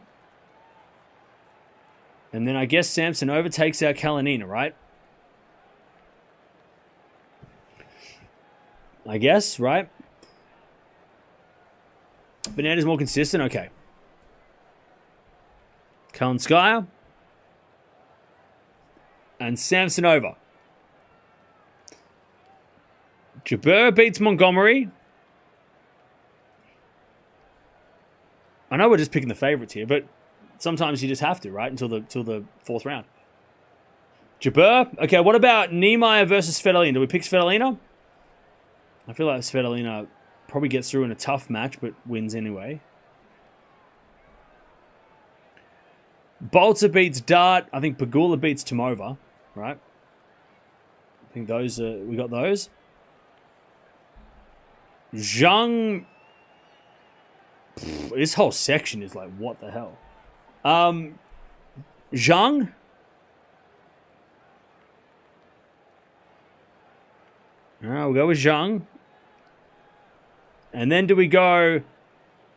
And then I guess Samsonova takes out Kalinina, right? I guess, right? Fernandez more consistent? Okay. Kalinskaya. And Samsonova. Jabeur beats Montgomery. I know we're just picking the favorites here, but sometimes you just have to, right? Until the fourth round. Jabeur. Okay, what about Niemeyer versus Svitolina? Do we pick Svitolina? I feel like Svitolina probably gets through in a tough match, but wins anyway. Bolter beats Dart. I think Pegula beats Tomova, right? I think those we got those. Zhang. This whole section is like, what the hell? Zhang. Alright, we'll go with Zhang. And then do we go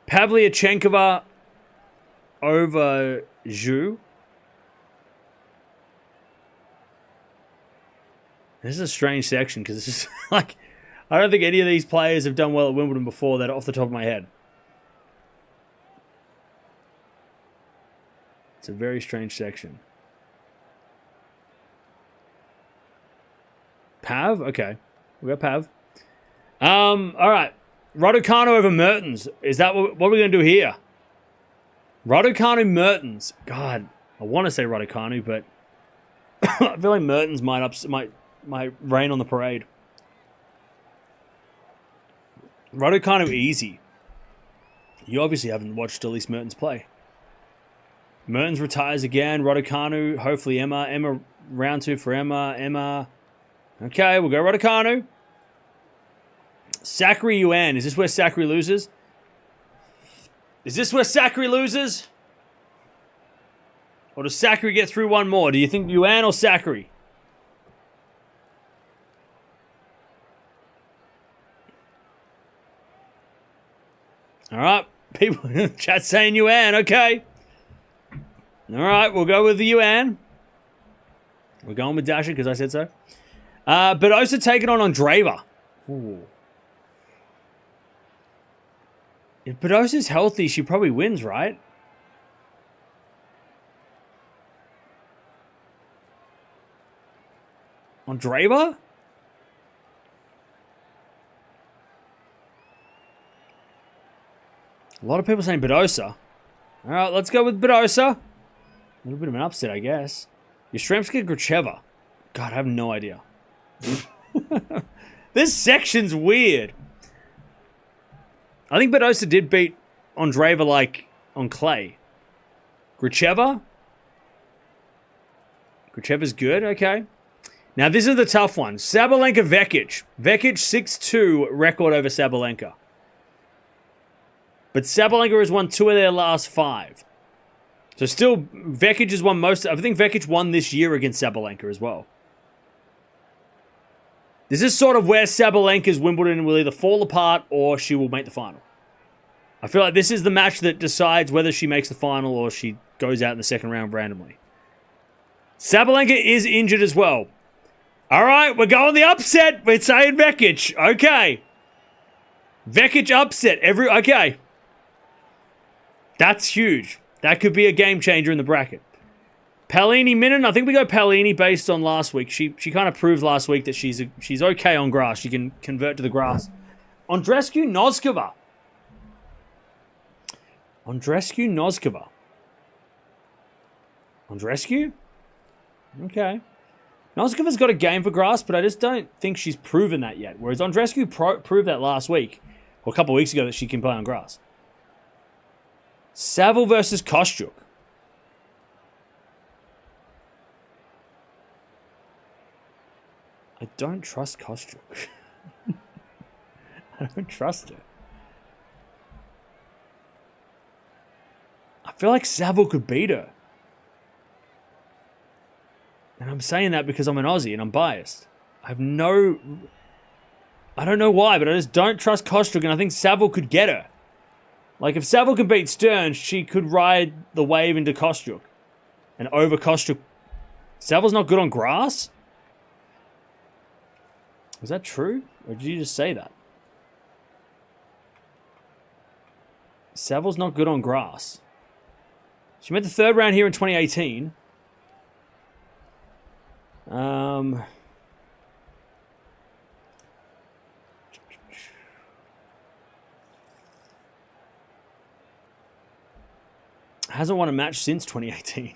Pavlyuchenkova over Zhu? This is a strange section because it's just like, I don't think any of these players have done well at Wimbledon before that off the top of my head. It's a very strange section. Pav? Okay. We got Pav. Alright. Raducanu over Mertens. Is that what we're going to do here? Raducanu, Mertens. God, I want to say Raducanu, but I feel like Mertens might rain on the parade. Raducanu easy. You obviously haven't watched Elise Mertens play. Mertens retires again. Raducanu, hopefully Emma. Emma, round 2 for Emma. Emma. Okay, we'll go Raducanu. Sakari Yuan. Is this where Sakari loses? Is this where Sakari loses? Or does Sakari get through one more? Do you think Yuan or Sakari? Alright. People in the chat saying Yuan. Okay. Alright, we'll go with the Yuan. We're going with Dasha because I said so. Badosa taking on Andreeva. Ooh. If Badosa's healthy, she probably wins, right? Andreeva? A lot of people saying Badosa. Alright, let's go with Badosa. A little bit of an upset, I guess. Yastrzemska Gracheva. God, I have no idea. This section's weird. I think Badosa did beat Andreeva like on clay. Gracheva? Gracheva's good, okay. Now, this is the tough one. Sabalenka Vekic. Vekic 6-2 record over Sabalenka. But Sabalenka has won 2 of their last 5. So still, Vekic has won most. I think Vekic won this year against Sabalenka as well. This is sort of where Sabalenka's Wimbledon will either fall apart or she will make the final. I feel like this is the match that decides whether she makes the final or she goes out in the second round randomly. Sabalenka is injured as well. All right, we're going the upset. We're saying Vekic. Okay. Vekic upset. Okay. That's huge. That could be a game changer in the bracket. Paolini Minen. I think we go Paolini based on last week. She kind of proved last week that she's okay on grass. She can convert to the grass. Andreescu Noskova. Andreescu? Okay. Noskova's got a game for grass, but I just don't think she's proven that yet. Whereas Andreescu proved that last week, or a couple of weeks ago, that she can play on grass. Saville versus Kostyuk. I don't trust Kostyuk. I don't trust her. I feel like Saville could beat her. And I'm saying that because I'm an Aussie and I'm biased. I don't know why, but I just don't trust Kostyuk, and I think Saville could get her. Like, if Saville can beat Stearns, she could ride the wave into Kostyuk. And over Kostyuk. Saville's not good on grass? Is that true? Or did you just say that? Saville's not good on grass. She made the 3rd round here in 2018. Hasn't won a match since 2018.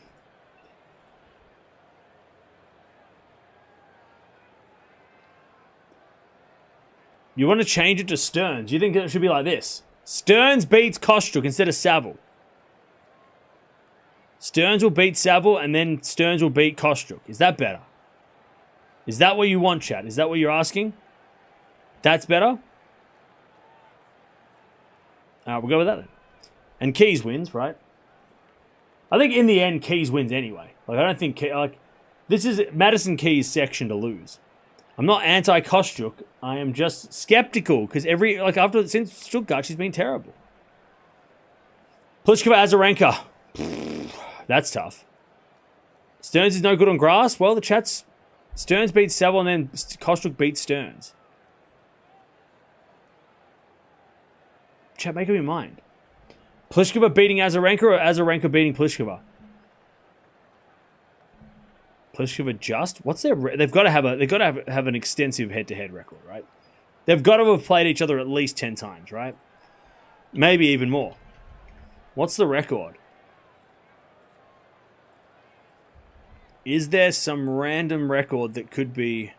You want to change it to Stearns. You think it should be like this. Stearns beats Kostyuk instead of Saville. Stearns will beat Saville, and then Stearns will beat Kostyuk. Is that better? Is that what you want, chat? Is that what you're asking? That's better? We'll go with that then. And Keys wins, right? I think in the end, Keys wins anyway. Like, I don't think... this is Madison Keys' section to lose. I'm not anti-Kostyuk. I am just skeptical, because since Stuttgart, she's been terrible. Pliskova Azarenka. That's tough. Stearns is no good on grass. Well, the chat's... Stearns beats Saville, and then Kostyuk beats Stearns. Chat, make up your mind. Pliskova beating Azarenka or Azarenka beating Pliskova? Pliskova just? What's their... They've got to have an extensive head-to-head record, right? They've got to have played each other at least 10 times, right? Maybe even more. What's the record? Is there some random record that could be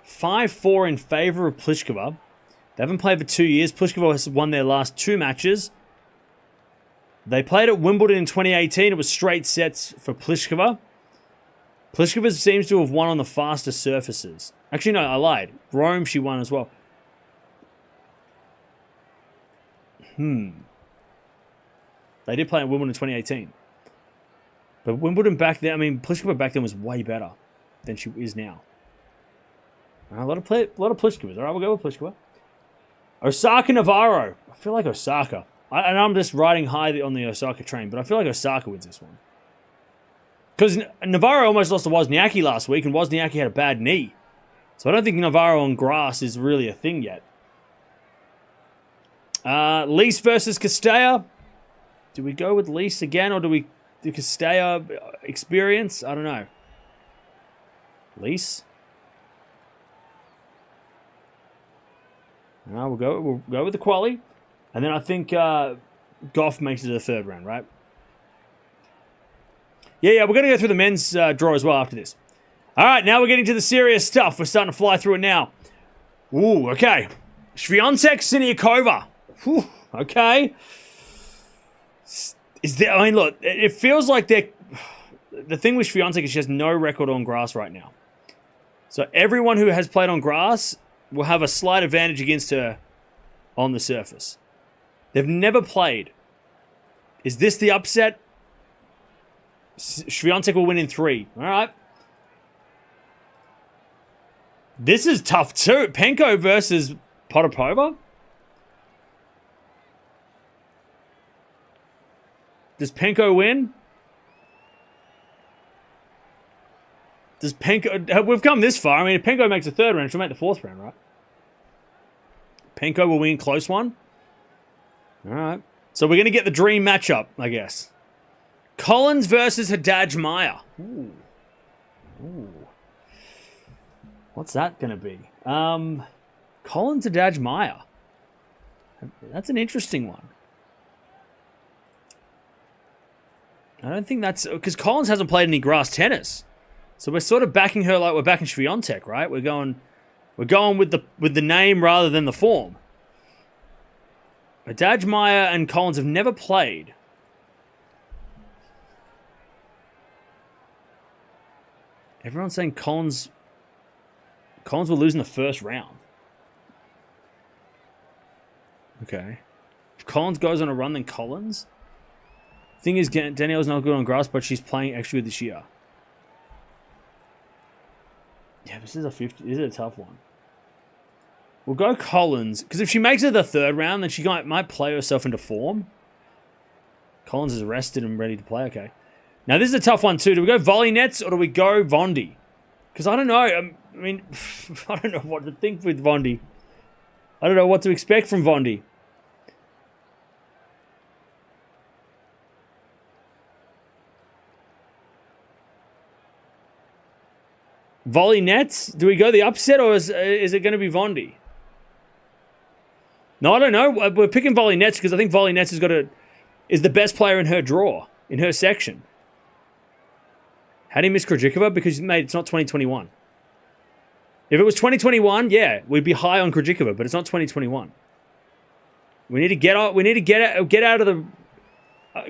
5-4 in favor of Pliskova? They haven't played for 2 years. Pliskova has won their last 2 matches. They played at Wimbledon in 2018. It was straight sets for Pliskova. Pliskova seems to have won on the faster surfaces. Actually, no, I lied. Rome, she won as well. They did play at Wimbledon in 2018. But Wimbledon back then, I mean, Pliskova back then was way better than she is now. A lot of Pliskovas. All right, we'll go with Pliskova. Osaka Navarro. I feel like Osaka. And I'm just riding high on the Osaka train, but I feel like Osaka wins this one. Because Navarro almost lost to Wozniacki last week, and Wozniacki had a bad knee. So I don't think Navarro on grass is really a thing yet. Lees versus Castella. Do we go with Lees again, or do we do Castella experience? I don't know. Lees? No, we'll go with the quali. And then I think Gauff makes it to the 3rd round, right? Yeah, we're going to go through the men's draw as well after this. All right, now we're getting to the serious stuff. We're starting to fly through it now. Ooh, okay. Swiatek Siniakova. Whew, okay. I mean, look, it feels like they're... the thing with Swiatek is she has no record on grass right now. So everyone who has played on grass will have a slight advantage against her on the surface. They've never played. Is this the upset? Swiatek will win in 3. All right. This is tough too. Penko versus Potapova. Does Penko win? Does Penko... We've come this far. I mean, if Penko makes the 3rd round, she'll make the 4th round, right? Penko will win close one. All right. So we're going to get the dream matchup, I guess. Collins versus Haddad Maia. Ooh. Ooh. What's that going to be? Collins Haddad Maia. That's an interesting one. I don't think that's... Because Collins hasn't played any grass tennis. So we're sort of backing her like we're backing Swiatek, right? We're going with the name rather than the form. Haddad Maia and Collins have never played. Everyone's saying Collins will lose in the 1st round. Okay. If Collins goes on a run, then Collins. Thing is, Danielle's not good on grass, but she's playing extra good this year. Yeah, this is a tough one. We'll go Collins, because if she makes it the 3rd round, then she might play herself into form. Collins is rested and ready to play. Okay. Now, this is a tough one, too. Do we go volley nets or do we go Vondi? Because I don't know. I mean, I don't know what to think with Vondi. I don't know what to expect from Vondi. Volley nets? Do we go the upset or is it going to be Vondi? No, I don't know. We're picking volley nets because I think volley nets is the best player in her draw, in her section. How do you miss Krejcikova? Because, mate, it's not 2021. If it was 2021, yeah, we'd be high on Krejcikova, but it's not 2021. We need to get out. We need to get out of the.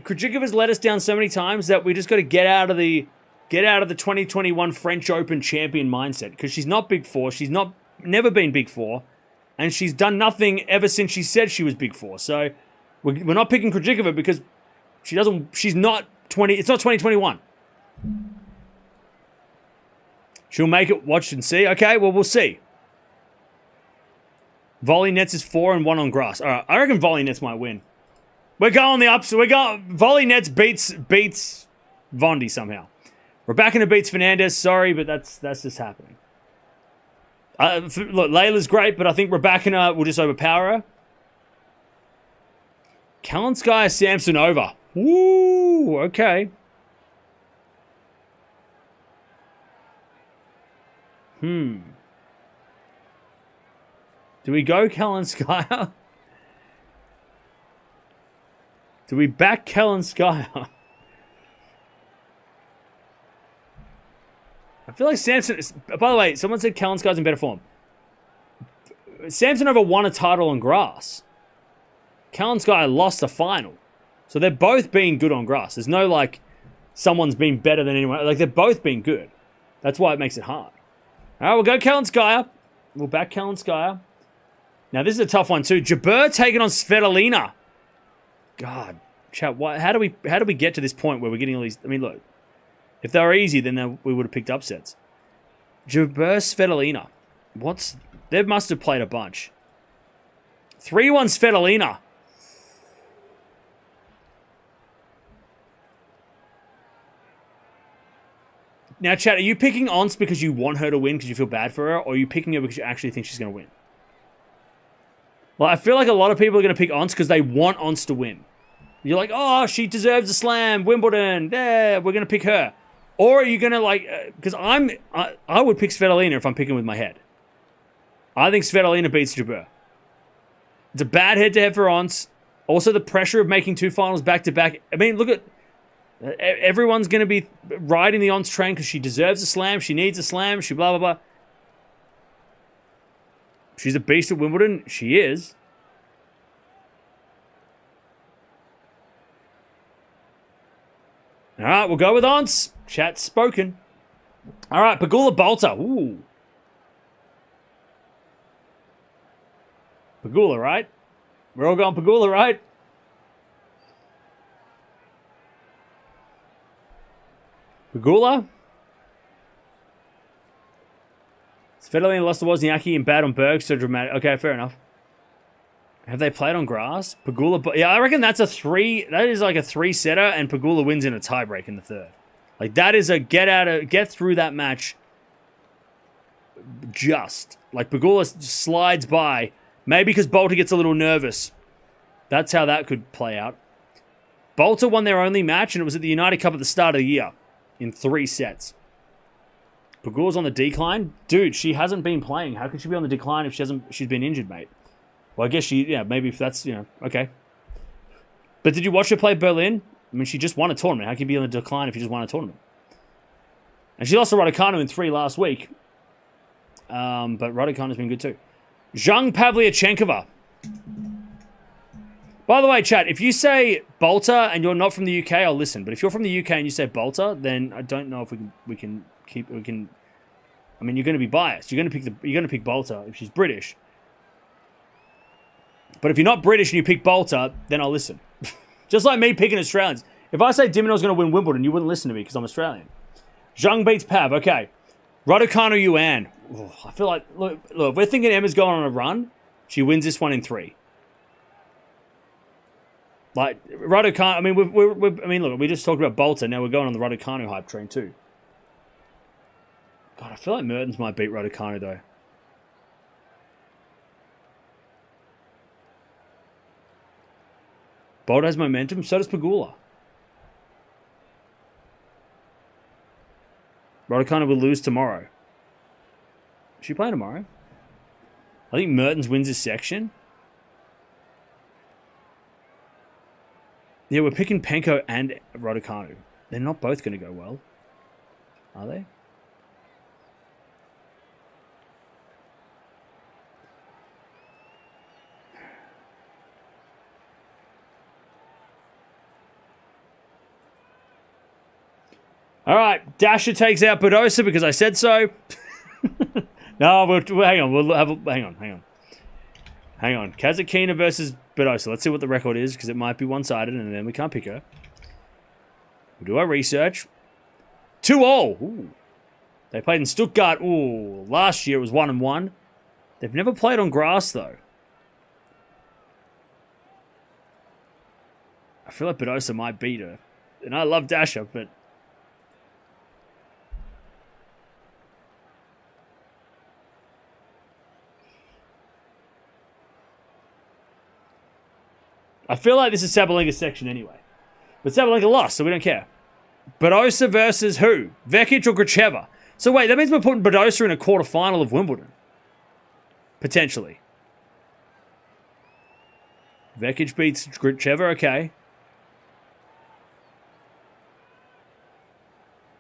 Krejcikova's let us down so many times that we just got to get out of the 2021 French Open champion mindset because she's not Big Four. She's never been Big Four, and she's done nothing ever since she said she was Big Four. So we're not picking Krejcikova because she's not 20. It's not 2021. She'll make it. Watch and see. Okay, well, we'll see. Volley nets is 4 and 1 on grass. All right, I reckon volley nets might win. We're going the ups. Volley nets beats Vondi somehow. Rybakina beats Fernandez. Sorry, but that's just happening. Look, Layla's great, but I think Rybakina will just overpower her. Kalinskaya Samsonova. Woo, okay. Do we go Kalinskaya? Do we back Kalinskaya? I feel like Samson... By the way, someone said Kalinskaya's in better form. Samsonova won a title on grass. Kalinskaya lost a final. So they're both being good on grass. There's no, like, someone's been better than anyone. Like, they're both being good. That's why it makes it hard. All right, we'll go Kalinskaya. We'll back Kalinskaya. Now, this is a tough one, too. Jabeur taking on Svitolina. God, chat, how do we get to this point where we're getting all these... I mean, look. If they were easy, then we would have picked upsets. Jabeur Svitolina. They must have played a bunch. 3-1 Svitolina. Now, chat, are you picking Ons because you want her to win because you feel bad for her, or are you picking her because you actually think she's going to win? Well, I feel like a lot of people are going to pick Ons because they want Ons to win. You're like, oh, she deserves a slam, Wimbledon, yeah, we're going to pick her. Or are you going to, like, because I would pick Svitolina if I'm picking with my head. I think Svitolina beats Jabeur. It's a bad head-to-head for Ons. Also, the pressure of making 2 finals back-to-back. I mean, look at... Everyone's going to be riding the Ons train because she deserves a slam. She needs a slam. She blah, blah, blah. She's a beast at Wimbledon. She is. All right, we'll go with Ons. Chat's spoken. All right, Pegula Bolter. Ooh. Pegula, right? We're all going Pegula, right? Pegula? Federer lost to Wozniacki and bad on Berg, so dramatic. Okay, fair enough. Have they played on grass? Pegula, yeah, I reckon that's a 3. That is like a 3-setter, and Pegula wins in a tiebreak in the 3rd. Like that is a get through that match. Just like Pegula slides by, maybe because Bolter gets a little nervous. That's how that could play out. Bolter won their only match, and it was at the United Cup at the start of the year in 3 sets. Pegula's on the decline, dude. She hasn't been playing. How can she be on the decline if she hasn't? She's been injured, mate. Well, I guess maybe if that's, okay. But did you watch her play Berlin? I mean, she just won a tournament. How can you be on the decline if you just won a tournament? And she lost to Raducanu in 3 last week. But Raducanu's been good too. Zhang Pavlyuchenkova. By the way, chat, if you say Bolter and you're not from the UK, I'll listen. But if you're from the UK and you say Bolter, then I don't know if we can. I mean, you're going to be biased. You're going to pick Bolter if she's British. But if you're not British and you pick Bolter, then I'll listen. Just like me picking Australians. If I say Dimonow's going to win Wimbledon, you wouldn't listen to me because I'm Australian. Zhang beats Pav. Okay. Raducanu Yuan. I feel like, look, if we're thinking Emma's going on a run, she wins this one in 3. Like, Raducanu, I mean, look, we just talked about Bolter. Now we're going on the Raducanu hype train too. God, I feel like Mertens might beat Raducanu though. Bolter has momentum, so does Pegula. Raducanu will lose tomorrow. Is she playing tomorrow? I think Mertens wins this section. Yeah, we're picking Penko and Raducanu. They're not both going to go well. Are they? All right, Dasher takes out Badosa because I said so. No, hang on. Hang on. Kazatkina versus Badosa. Let's see what the record is because it might be one-sided and then we can't pick her. We'll do our research. 2-all. Ooh. They played in Stuttgart. Ooh, last year it was 1-1. They've never played on grass though. I feel like Badosa might beat her. And I love Dasher, but I feel like this is Sabalenka's section anyway. But Sabalenka lost, so we don't care. Badosa versus who? Vekic or Gracheva? So wait, that means we're putting Badosa in a quarterfinal of Wimbledon. Potentially. Vekic beats Gracheva, okay.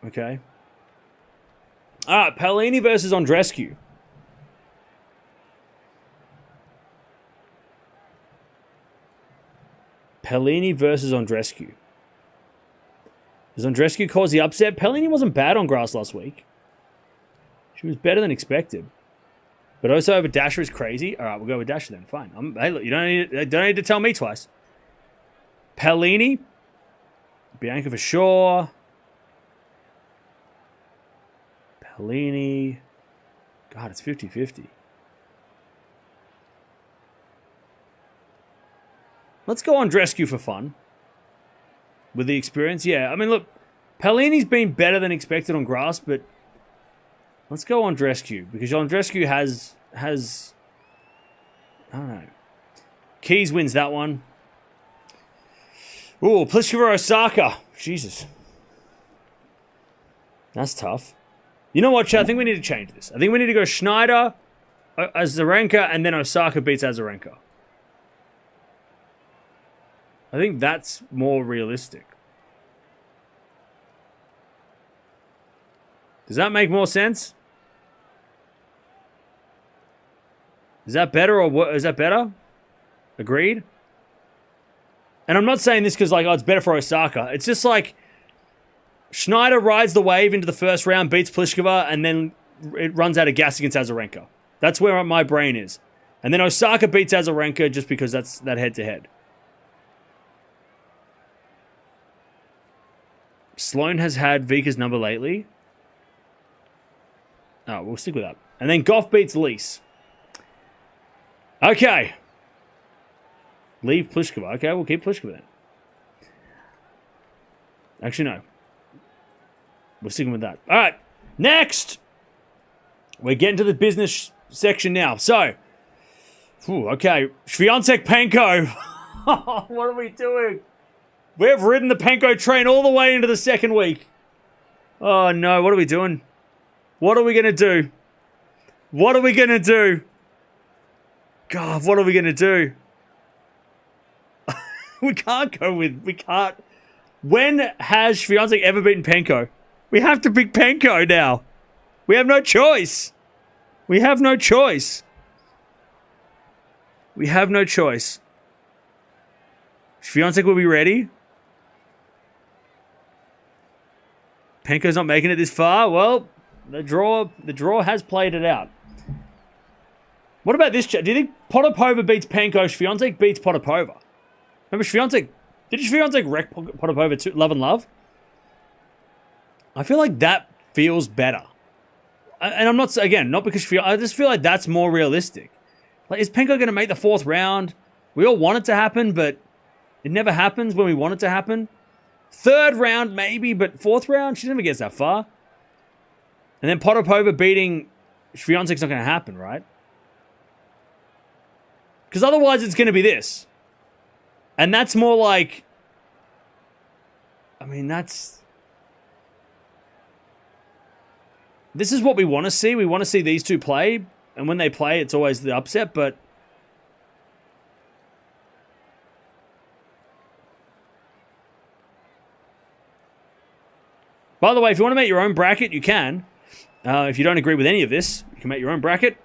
Okay. Alright, Paolini versus Andreescu. Paolini versus Andreescu. Does Andreescu cause the upset? Paolini wasn't bad on grass last week. She was better than expected. But also over Dasher is crazy. All right, we'll go with Dasher then. Fine. Hey, look, you don't need to tell me twice. Paolini. Bianca for sure. Paolini. God, it's 50-50. Let's go Andreescu for fun. With the experience, yeah. I mean, look, Paolini's been better than expected on grass, but let's go Andreescu because Andreescu has I don't know. Keys wins that one. Ooh, Pliskova Osaka. Jesus. That's tough. You know what, Chad? I think we need to change this. I think we need to go Schneider, Azarenka, and then Osaka beats Azarenka. I think that's more realistic. Does that make more sense? Is that better or what? Is that better? Agreed? And I'm not saying this because, like, oh, it's better for Osaka. It's just like, Schneider rides the wave into the first round, beats Pliskova, and then it runs out of gas against Azarenka. That's where my brain is. And then Osaka beats Azarenka just because that's that head-to-head. Sloane has had Vika's number lately. Oh, we'll stick with that. And then Gauff beats Lees. Okay. Leave Pliskova. Okay, we'll keep Pliskova then. Actually, no. We're sticking with that. All right. Next. We're getting to the business section now. So. Okay. Swiatek Penko. What are we doing? We've ridden the Penko train all the way into the second week. Oh, no. What are we doing? What are we going to do? What are we going to do? God, what are we going to do? We can't go with... We can't... When has Swiatek ever beaten Penko? We have to pick Penko now. We have no choice. We have no choice. We have no choice. Swiatek will be ready. Penko's not making it this far. Well, the draw has played it out. What about this chat? Do you think Potapova beats Penko? Swiatek beats Potapova. Remember Swiatek? Did Swiatek wreck Potapova too? Love and love? I feel like that feels better. And I'm not, again, not because I just feel like that's more realistic. Like, is Penko going to make the fourth round? We all want it to happen, but it never happens when we want it to happen. Third round, maybe, but fourth round, she never gets that far. And then Potapova beating Swiatek's not going to happen, right? Because otherwise it's going to be this. And that's more like... I mean, that's... This is what we want to see. We want to see these two play. And when they play, it's always the upset, but... By the way, if you want to make your own bracket, you can. If you don't agree with any of this, you can make your own bracket.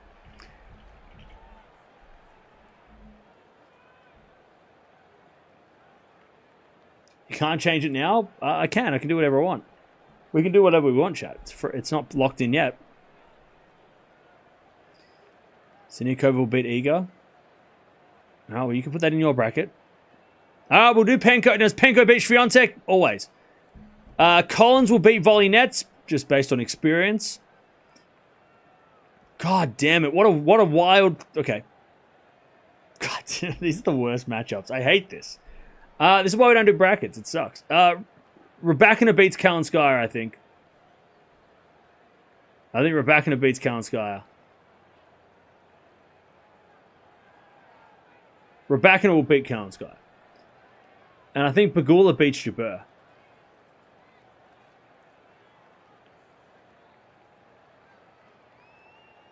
You can't change it now? I can. I can do whatever I want. We can do whatever we want, chat. It's not locked in yet. Sinikova will beat Iga. Oh, well, you can put that in your bracket. We'll do Penko. Does Penko beat Swiatek? Always. Collins will beat volley nets, just based on experience. God damn it. What a wild... Okay. God damn, these are the worst matchups. I hate this. This is why we don't do brackets. It sucks. Rybakina beats Kalinskaya, I think. I think Rybakina beats Kalinskaya. Rybakina will beat Kalinskaya. And I think Pegula beats Jabeur.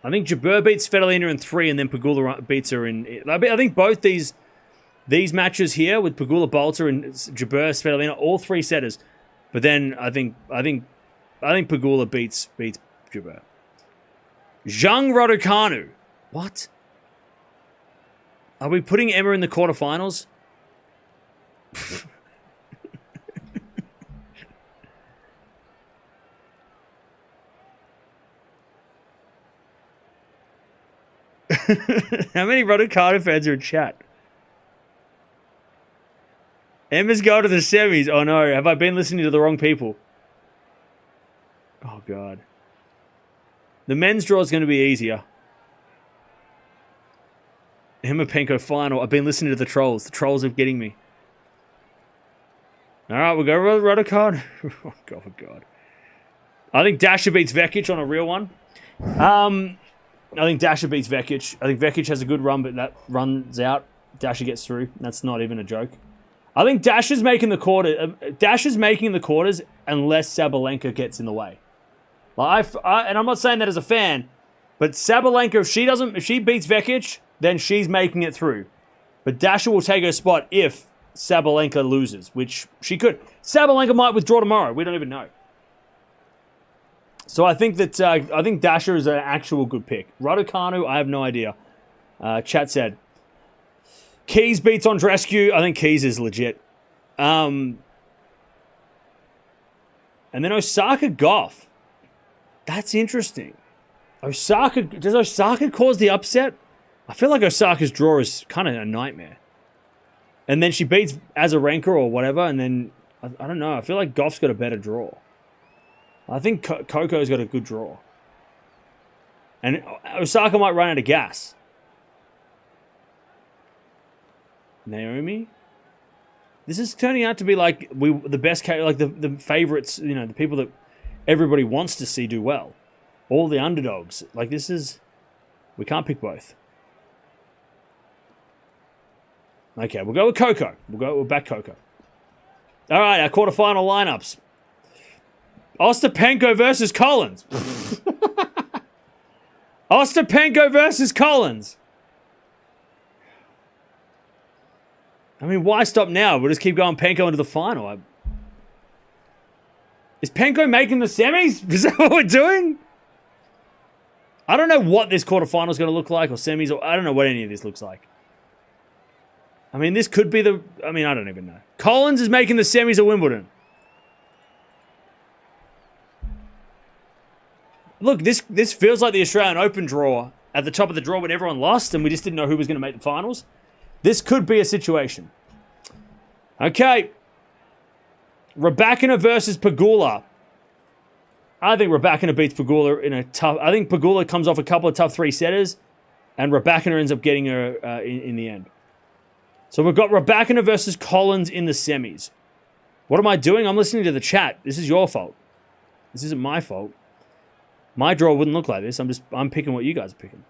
I think Jabeur beats Svitolina in 3, and then Pegula beats her in... I think both these matches here with Pegula, Bolter, and Jabeur, Svitolina, all 3 setters. But then I think Pegula beats Jabeur. Zhang Raducanu. What? Are we putting Emma in the quarterfinals? How many Raducanu fans are in chat? Emma's going to the semis. Oh no, have I been listening to the wrong people? Oh god. The men's draw is going to be easier. Emma Penko final. I've been listening to the trolls. The trolls are getting me. Alright, we'll go with Raducanu. Oh god. I think Dasha beats Vekic on a real one. I think Dasha beats Vekic. I think Vekic has a good run, but that runs out. Dasha gets through. That's not even a joke. I think Dasha's making the quarter. Dasha's making the quarters unless Sabalenka gets in the way. Like and I'm not saying that as a fan, but Sabalenka, if she beats Vekic, then she's making it through. But Dasha will take her spot if Sabalenka loses, which she could. Sabalenka might withdraw tomorrow. We don't even know. So I think that Dasha is an actual good pick. Raducanu, I have no idea. Chat said Keys beats Andreescu. I think Keys is legit. And then Osaka Gauff. That's interesting. Does Osaka cause the upset? I feel like Osaka's draw is kind of a nightmare. And then she beats Azarenka or whatever, and then, I don't know, I feel like Gauff's got a better draw. I think Coco's got a good draw. And Osaka might run out of gas. Naomi? This is turning out to be like the best, like the favorites, you know, the people that everybody wants to see do well. All the underdogs. Like this is, we can't pick both. Okay, we'll go with Coco. We'll back Coco. All right, our quarterfinal lineups. Ostapenko versus Collins. Ostapenko versus Collins. I mean, why stop now? We'll just keep going Penko into the final. Is Penko making the semis? Is that what we're doing? I don't know what this quarterfinal is going to look like, or semis, or I don't know what any of this looks like. I mean, this could be the... I mean, I don't even know. Collins is making the semis at Wimbledon. Look, this feels like the Australian Open draw at the top of the draw when everyone lost and we just didn't know who was going to make the finals. This could be a situation. Okay. Rybakina versus Pegula. I think Rybakina beats Pegula in a tough... I think Pegula comes off a couple of tough three-setters and Rybakina ends up getting her in the end. So we've got Rybakina versus Collins in the semis. What am I doing? I'm listening to the chat. This is your fault. This isn't my fault. My draw wouldn't look like this. I'm picking what you guys are picking.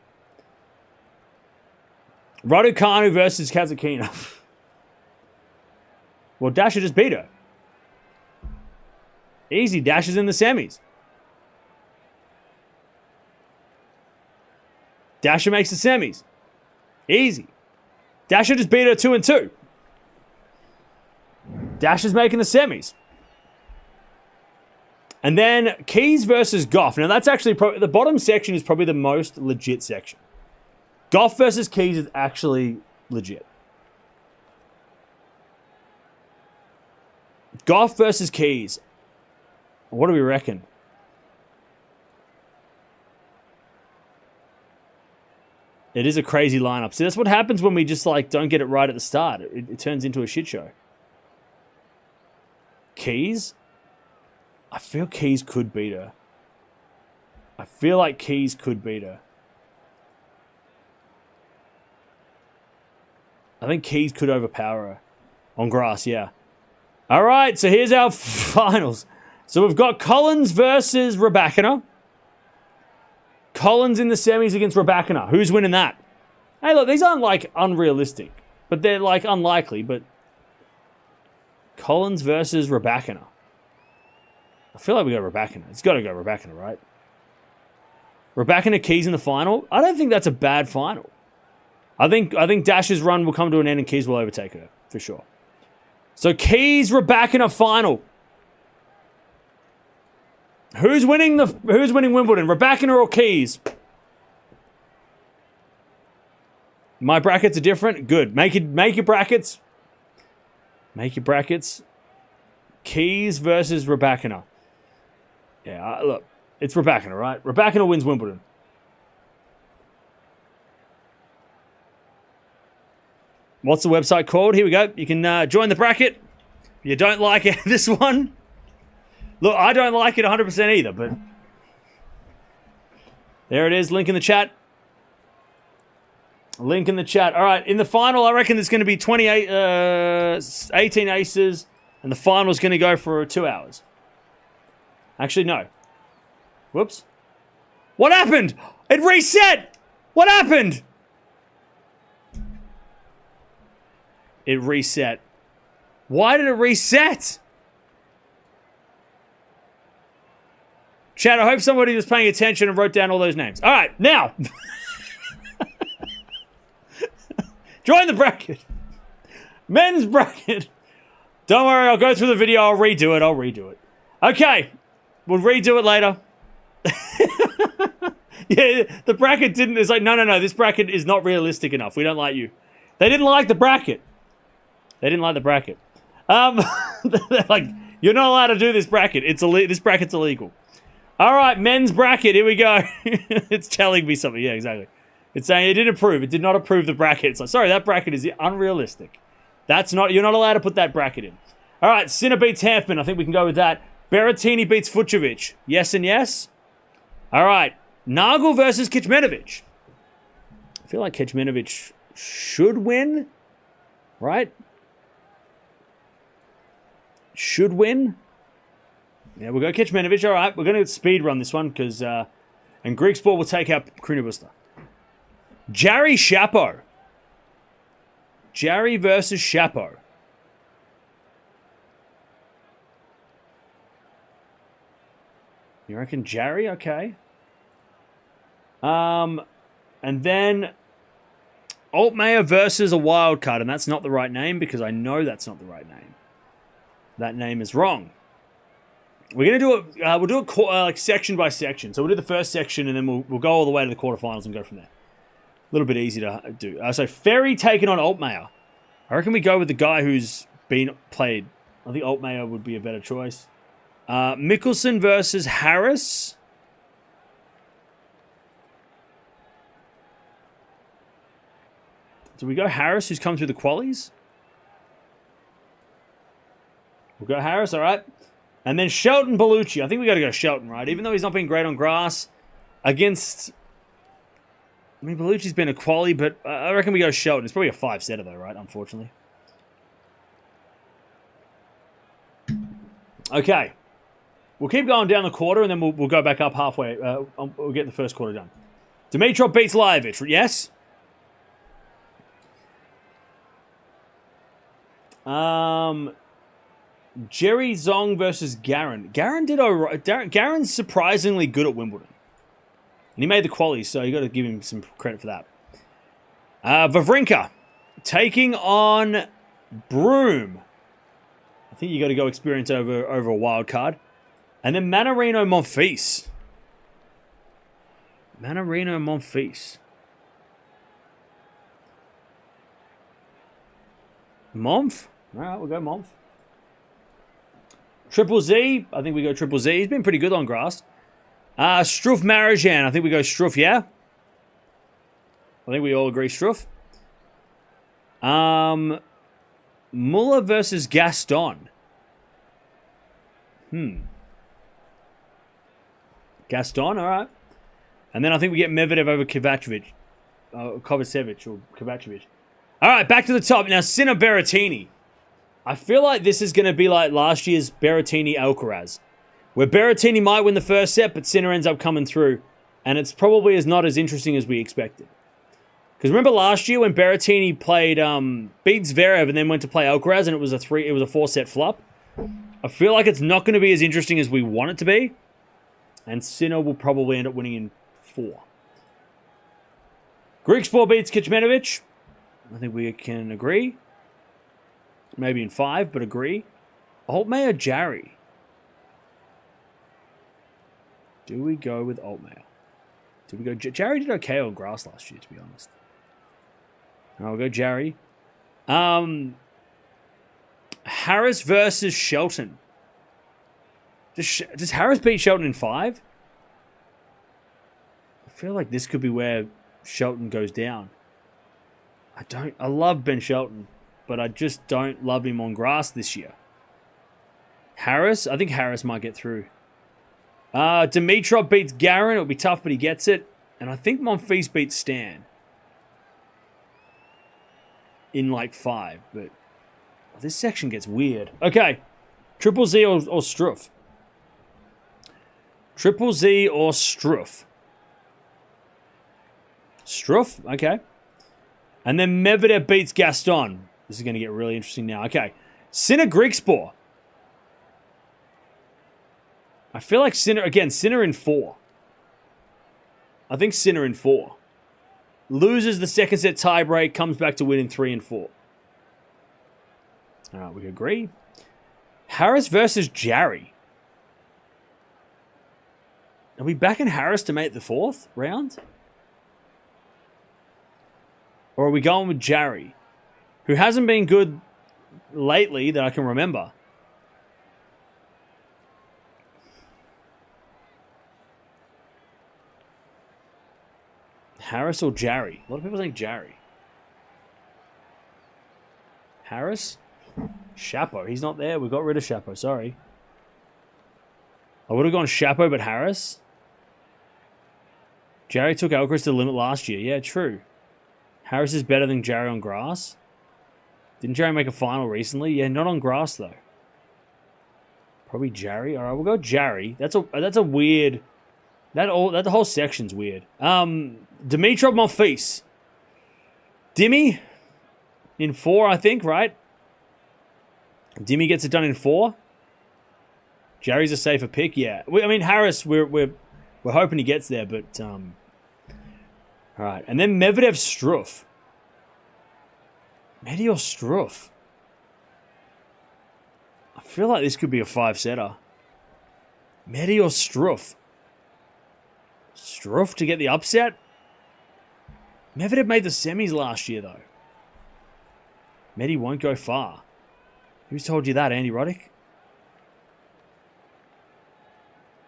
Raducanu versus Kazatkina. Well, Dasha just beat her. Easy. Dasha's in the semis. Dasha makes the semis. Easy. Dasha just beat her 2-2. Dasha's making the semis. And then Keys versus Gauff. Now that's actually the bottom section is probably the most legit section. Gauff versus Keys is actually legit. Gauff versus Keys. What do we reckon? It is a crazy lineup. See, that's what happens when we just like don't get it right at the start. It turns into a shit show. Keys? I feel Keys could beat her. I feel like Keys could beat her. I think Keys could overpower her. On grass, yeah. All right, so here's our finals. So we've got Collins versus Rybakina. Collins in the semis against Rybakina. Who's winning that? Hey, look, these aren't like unrealistic, but they're like unlikely, but Collins versus Rybakina. I feel like we got Rybakina. It's got to go Rybakina, right? Rybakina Keys in the final. I don't think that's a bad final. I think Dash's run will come to an end and Keys will overtake her for sure. So Keys Rybakina final. Who's winning Wimbledon? Rybakina or Keys? My brackets are different. Good. Make your brackets. Make your brackets. Keys versus Rybakina. Yeah, look, it's Rybakina, right? Rybakina wins Wimbledon. What's the website called? Here we go. You can join the bracket. If you don't like it, this one. Look, I don't like it 100% either, but there it is. Link in the chat. Link in the chat. All right, in the final, I reckon there's going to be 18 aces, and the final is going to go for 2 hours. Actually, no. Whoops. What happened? It reset! What happened? It reset. Why did it reset? Chat, I hope somebody was paying attention and wrote down all those names. All right, now. Join the bracket. Men's bracket. Don't worry, I'll go through the video. I'll redo it. Okay. We'll redo it later. Yeah, the bracket didn't... It's like, no. This bracket is not realistic enough. We don't like you. They didn't like the bracket. They're like, You're not allowed to do this bracket. This bracket's illegal. All right, men's bracket. Here we go. It's telling me something. Yeah, exactly. It's saying it didn't approve. It did not approve the bracket. It's like, sorry, that bracket is unrealistic. You're not allowed to put that bracket in. All right, Sinner beats Hanfman. I think we can go with that. Berrettini beats Fucsovic. Yes and yes. All right, Nagel versus Kecmanovic. I feel like Kecmanovic should win, right? Should win. Yeah, we'll go Kecmanovic. All right, we're going to speed run this one because, and Greek Sport will take out Krunebuster. Jarry Shapo. Jarry versus Shapo. You reckon Jarry? Okay. And then Altmaier versus a wild card, and that's not the right name because I know that's not the right name. That name is wrong. We're gonna do it. We'll do it like section by section. So we'll do the first section, and then we'll go all the way to the quarterfinals and go from there. A little bit easy to do. So Ferry taking on Altmaier. I reckon we go with the guy who's been played. I think Altmaier would be a better choice. Mickelson versus Harris. Do we go Harris, who's come through the qualies? We'll go Harris, all right. And then Shelton Bellucci. I think we got to go Shelton, right? Even though he's not been great on grass against... I mean, Bellucci's been a quali, but I reckon we go Shelton. It's probably a 5-setter, though, right? Unfortunately. Okay. We'll keep going down the quarter, and then we'll go back up halfway. We'll get the first quarter done. Dimitrov beats Lajovic. Yes? Jerry Zong versus Garin. Garin's surprisingly good at Wimbledon. And he made the qualies, so you got to give him some credit for that. Wawrinka taking on Broome. I think you got to go experience over a wild card. And then Mannarino Monfils. Mannarino Monfils. Monf? Alright, we'll go Monf. Triple Z. I think we go Triple Z. He's been pretty good on grass. Struff Marijan. I think we go Struff, yeah? I think we all agree Struff. Muller versus Gaston. Gaston, alright. And then I think we get Medvedev over Kovacevic. Alright, back to the top. Now, Sinner Berrettini. I feel like this is going to be like last year's Berrettini-Alcaraz. Where Berrettini might win the first set, but Sinner ends up coming through. And it's probably not as interesting as we expected. Because remember last year when Berrettini played, beat Zverev and then went to play Alcaraz and it was a 4-set flop? I feel like it's not going to be as interesting as we want it to be. And Sinner will probably end up winning in 4. Greek Sport beats Kecmanovic. I think we can agree. Maybe in 5, but agree. Altmaier Jarry. Do we go with Altmaier? Do we go... Jarry did okay on grass last year, to be honest. I'll go Jarry. Harris versus Shelton. Does Harris beat Shelton in 5? I feel like this could be where Shelton goes down. I love Ben Shelton, but I just don't love him on grass this year. Harris? I think Harris might get through. Dimitrov beats Garin. It'll be tough, but he gets it. And I think Monfils beats Stan. In like 5, but this section gets weird. Okay. Triple Z or Struff? Triple Z or Struff? Struff? Okay. And then Medvedev beats Gaston. This is going to get really interesting now. Okay. Sinner Greek Sport. I feel like Sinner in 4. I think Sinner in 4. Loses the second set tiebreak, comes back to win in 3 and 4. All right, we agree. Harris versus Jarry. Are we backing Harris to make the 4th round? Or are we going with Jarry, who hasn't been good lately that I can remember? Harris or Jarry? A lot of people think Jarry. Harris? Shapo. He's not there. We got rid of Shapo. Sorry. I would have gone Shapo, but Harris. Jarry took Alcaraz to the limit last year. Yeah, true. Harris is better than Jarry on grass. Didn't Jarry make a final recently? Yeah, not on grass, though. Probably Jarry. All right, we'll go Jarry. That's a weird... That whole section's weird. Dimitrov Monfils. Dimmy in 4, I think, right? Dimmy gets it done in 4. Jarry's a safer pick, yeah. I mean, Harris, we're hoping he gets there, but all right, and then Medvedev Struff. Medi or Struff? I feel like this could be a 5-setter. Medi or Struff? Struff to get the upset? Medvedev made the semis last year, though. Medi won't go far. Who's told you that, Andy Roddick?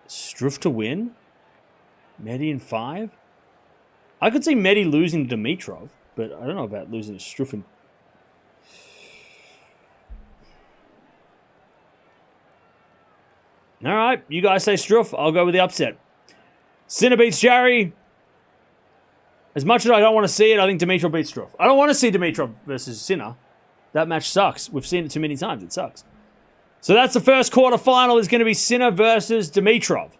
Struff to win? Medi in 5? I could see Medi losing to Dimitrov, but I don't know about losing to Struff in... All right, you guys say Struff. I'll go with the upset. Sinner beats Jarry. As much as I don't want to see it, I think Dimitrov beats Struff. I don't want to see Dimitrov versus Sinner. That match sucks. We've seen it too many times. It sucks. So that's the first quarterfinal. Is going to be Sinner versus Dimitrov.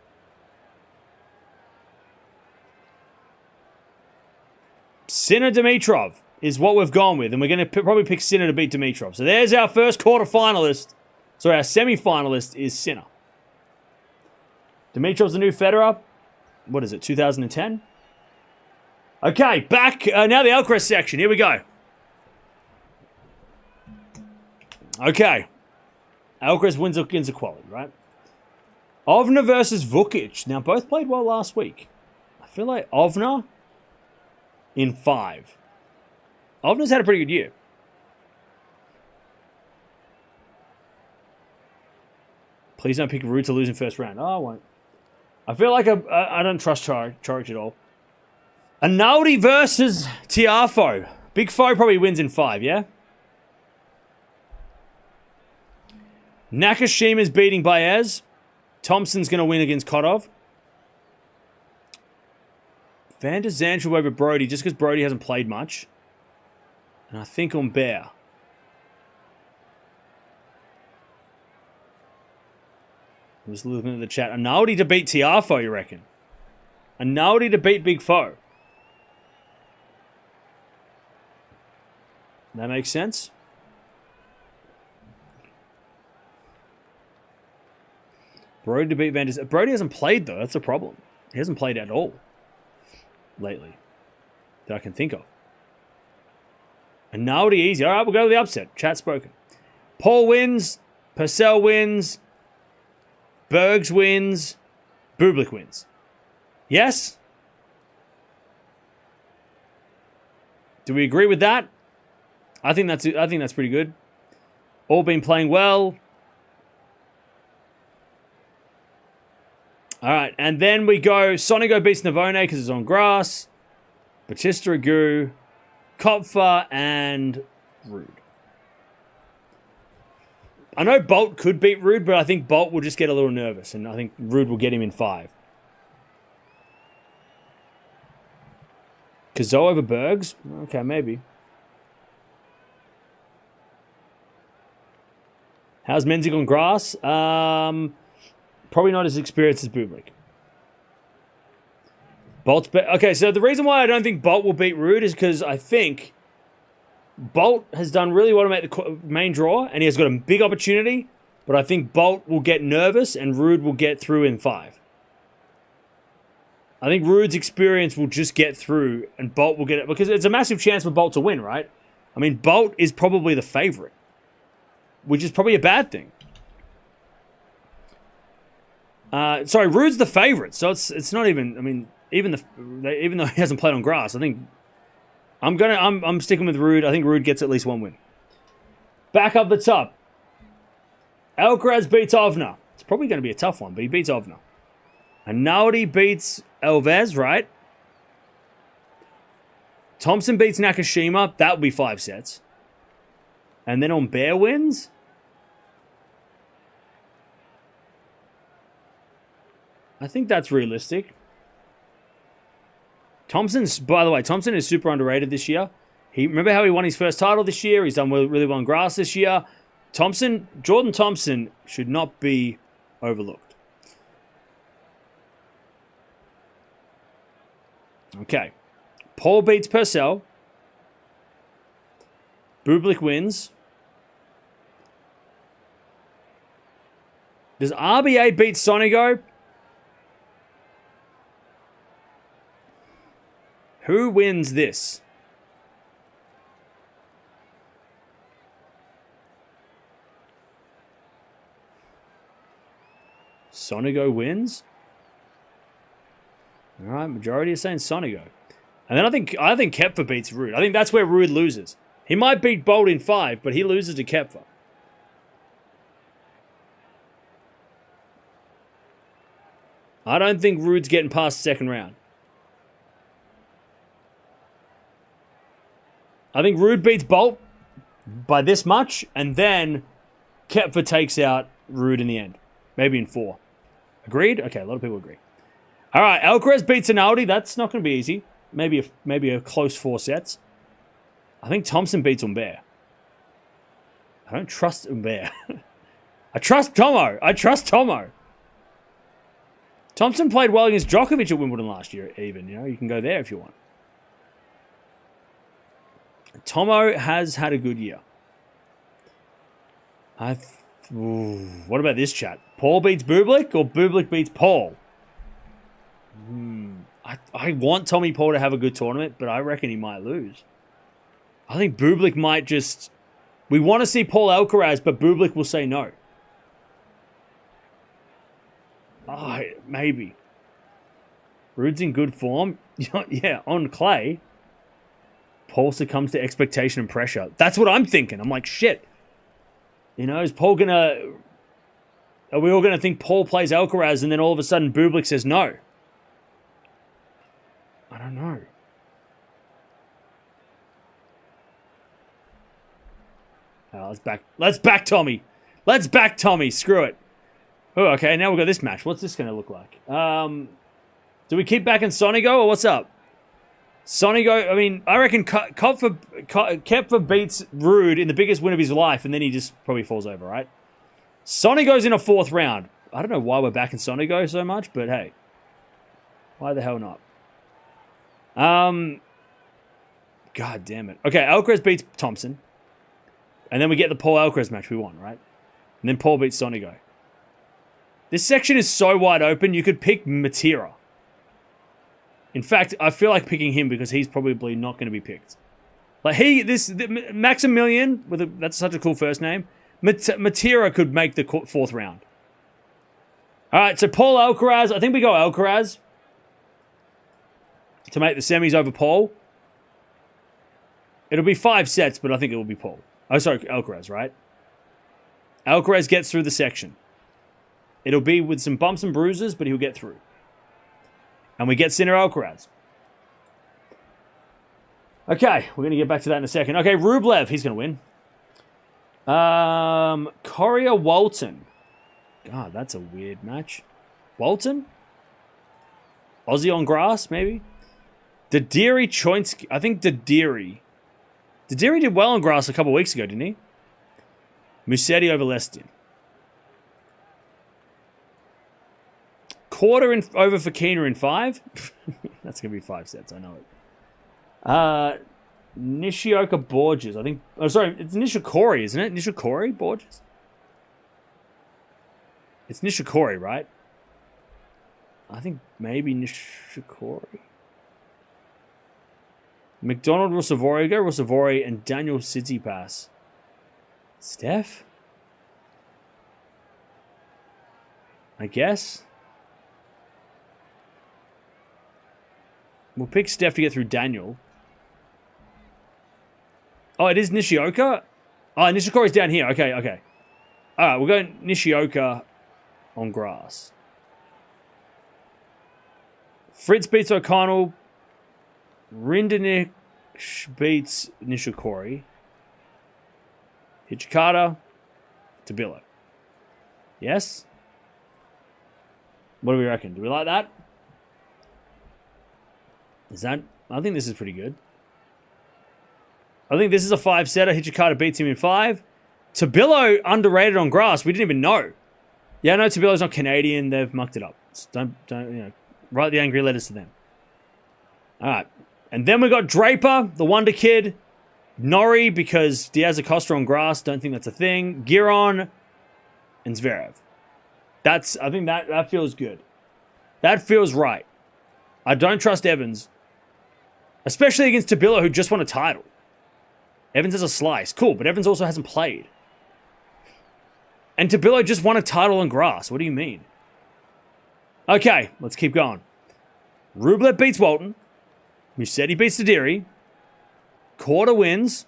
Sinner Dimitrov is what we've gone with, and we're going to probably pick Sinner to beat Dimitrov. So there's our first quarterfinalist. Sorry, our semi-finalist is Sinner. Dimitrov's the new Federer. What is it, 2010? Okay, back. Now the Alcaraz section. Here we go. Okay. Alcaraz wins against equality, right? Ovna versus Vukic. Now, both played well last week. I feel like Ovna in 5. Ovna's had a pretty good year. Please don't pick Ruud to lose in first round. Oh, I won't. I feel like I don't trust Coric at all. Analdi versus Tiafoe. Big Foe probably wins in 5, yeah? Nakashima's beating Baez. Thompson's going to win against Kotov. Van der Zandt over Brody just because Brody hasn't played much. And I think Humbert. I'm just looking at the chat. Analdi to beat Tiafoe, you reckon? Analdi to beat Big Foe. That makes sense. Brody to beat Van der Zandt. Brody hasn't played, though. That's the problem. He hasn't played at all lately that I can think of. Analdi easy. All right, we'll go with the upset. Chat spoken. Paul wins. Purcell wins. Bergs wins. Bublik wins. Yes? Do we agree with that? I think that's pretty good. All been playing well. All right, and then we go. Sonigo beats Navone because it's on grass. Batista Agut, Kopfer, and Ruud. I know Bolt could beat Ruud, but I think Bolt will just get a little nervous, and I think Ruud will get him in 5. Kazo over Bergs? Okay, maybe. How's Menzig on grass? Probably not as experienced as Bublik. Okay, so the reason why I don't think Bolt will beat Ruud is because I think Bolt has done really well to make the main draw, and he has got a big opportunity, but I think Bolt will get nervous, and Ruud will get through in 5. I think Ruud's experience will just get through, and Bolt will get it, because it's a massive chance for Bolt to win, right? I mean, Bolt is probably the favorite, which is probably a bad thing. Sorry, Ruud's the favorite, so it's not even. I mean, even though he hasn't played on grass, I think I'm sticking with Ruud. I think Ruud gets at least 1 win. Back up the top, Alcaraz beats Ovna. It's probably going to be a tough one, but he beats Ovna. Analdi beats Alves, right? Thompson beats Nakashima. That would be 5 sets. And then Humbert wins? I think that's realistic. By the way, Thompson is super underrated this year. Remember how he won his first title this year? He's done really well in grass this year. Jordan Thompson should not be overlooked. Okay. Paul beats Purcell. Bublik wins. Does RBA beat Sonigo? Who wins this? Sonigo wins? All right, majority is saying Sonigo. And then I think Koepfer beats Ruud. I think that's where Ruud loses. He might beat Bolt in 5, but he loses to Koepfer. I don't think Ruud's getting past the second round. I think Ruud beats Bolt by this much, and then Koepfer takes out Ruud in the end. Maybe in 4. Agreed? Okay, a lot of people agree. All right, Alcaraz beats Rinaldi. That's not going to be easy. Maybe a close 4 sets. I think Thompson beats Humbert. I don't trust Humbert. I trust Tomo. Thompson played well against Djokovic at Wimbledon last year, even. You know, you can go there if you want. Tomo has had a good year. What about this chat? Paul beats Bublik or Bublik beats Paul? I want Tommy Paul to have a good tournament, but I reckon he might lose. I think Bublik might just... We want to see Paul Alcaraz, but Bublik will say no. Oh, maybe. Ruud's in good form. Yeah, on clay. Paul succumbs to expectation and pressure. That's what I'm thinking. I'm like, shit. You know, is Paul gonna... Are we all gonna think Paul plays Alcaraz and then all of a sudden Bublik says no? I don't know. Oh, let's back Tommy. Let's back Tommy. Screw it. Oh, okay. Now we've got this match. What's this going to look like? Do we keep backing Sonigo or what's up? Sonigo, I mean, I reckon Koepfer beats Ruud in the biggest win of his life, and then he just probably falls over, right? Sonigo's in a 4th round. I don't know why we're backing Sonigo so much, but hey. Why the hell not? God damn it. Okay, Alcaraz beats Thompson. And then we get the Paul Alcaraz match we want, right? And then Paul beats Sonigo. This section is so wide open, you could pick Matera. In fact, I feel like picking him because he's probably not going to be picked. Like Maximilian, that's such a cool first name. Matera could make the 4th round. All right, so Paul Alcaraz. I think we go Alcaraz to make the semis over Paul. It'll be 5 sets, but I think it will be Paul. Oh, sorry, Alcaraz, right? Alcaraz gets through the section. It'll be with some bumps and bruises, but he'll get through. And we get Sinner Alcaraz. Okay, we're going to get back to that in a second. Okay, Rublev, he's going to win. Coria Walton. God, that's a weird match. Walton? Aussie on grass, maybe? Dadiri Choinsky. I think Dadiri did well on grass a couple of weeks ago, didn't he? Musetti over Lestin. Quarter over Fokina in 5. That's going to be 5 sets, I know it. Nishioka Borges. I think... Oh, sorry, it's Nishikori, isn't it? Nishikori Borges? It's Nishikori, right? I think maybe Nishikori. McDonald, Russavori, and Daniel Tsitsipas. Steph? I guess. We'll pick Steph to get through Daniel. Oh, it is Nishioka? Oh, Nishikori's down here. Okay. All right, we'll go Nishioka on grass. Fritz beats O'Connell. Rinderknech beats Nishikori. Hijikata. Tabilo. Yes? What do we reckon? Do we like that? I think this is pretty good. I think this is a 5-setter. Hijikata beats him in 5. Tabilo underrated on grass. We didn't even know. Yeah, no, Tabilo's not Canadian. They've mucked it up. Don't write the angry letters to them. All right. And then we got Draper, the Wonder Kid. Norrie, because Diaz Acosta on grass. Don't think that's a thing. Giron and Zverev. I think that feels good. That feels right. I don't trust Evans. Especially against Tabilo, who just won a title. Evans has a slice. Cool, but Evans also hasn't played. And Tabilo just won a title on grass. What do you mean? Okay, let's keep going. Rublev beats Walton. Musetti beats Nadiri. Korda wins.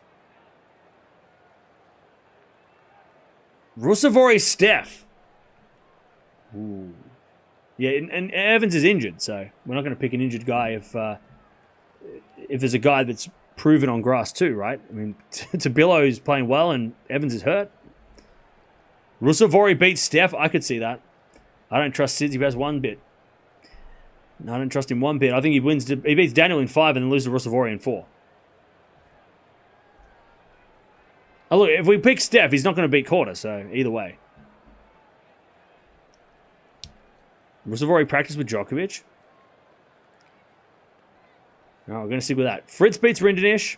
Ruusuvuori Steph. Ooh. Yeah, and Evans is injured, so we're not going to pick an injured guy if there's a guy that's proven on grass too, right? I mean, Tabilo is playing well and Evans is hurt. Ruusuvuori beats Steph. I could see that. I don't trust Tsitsipas one bit. I don't trust him one bit. I think he beats Daniel in 5 and then loses to Ruusuvuori in 4. Oh, look, if we pick Steph, he's not going to beat Korda, so either way. Ruusuvuori practiced with Djokovic. No, we're going to stick with that. Fritz beats Rinderknech.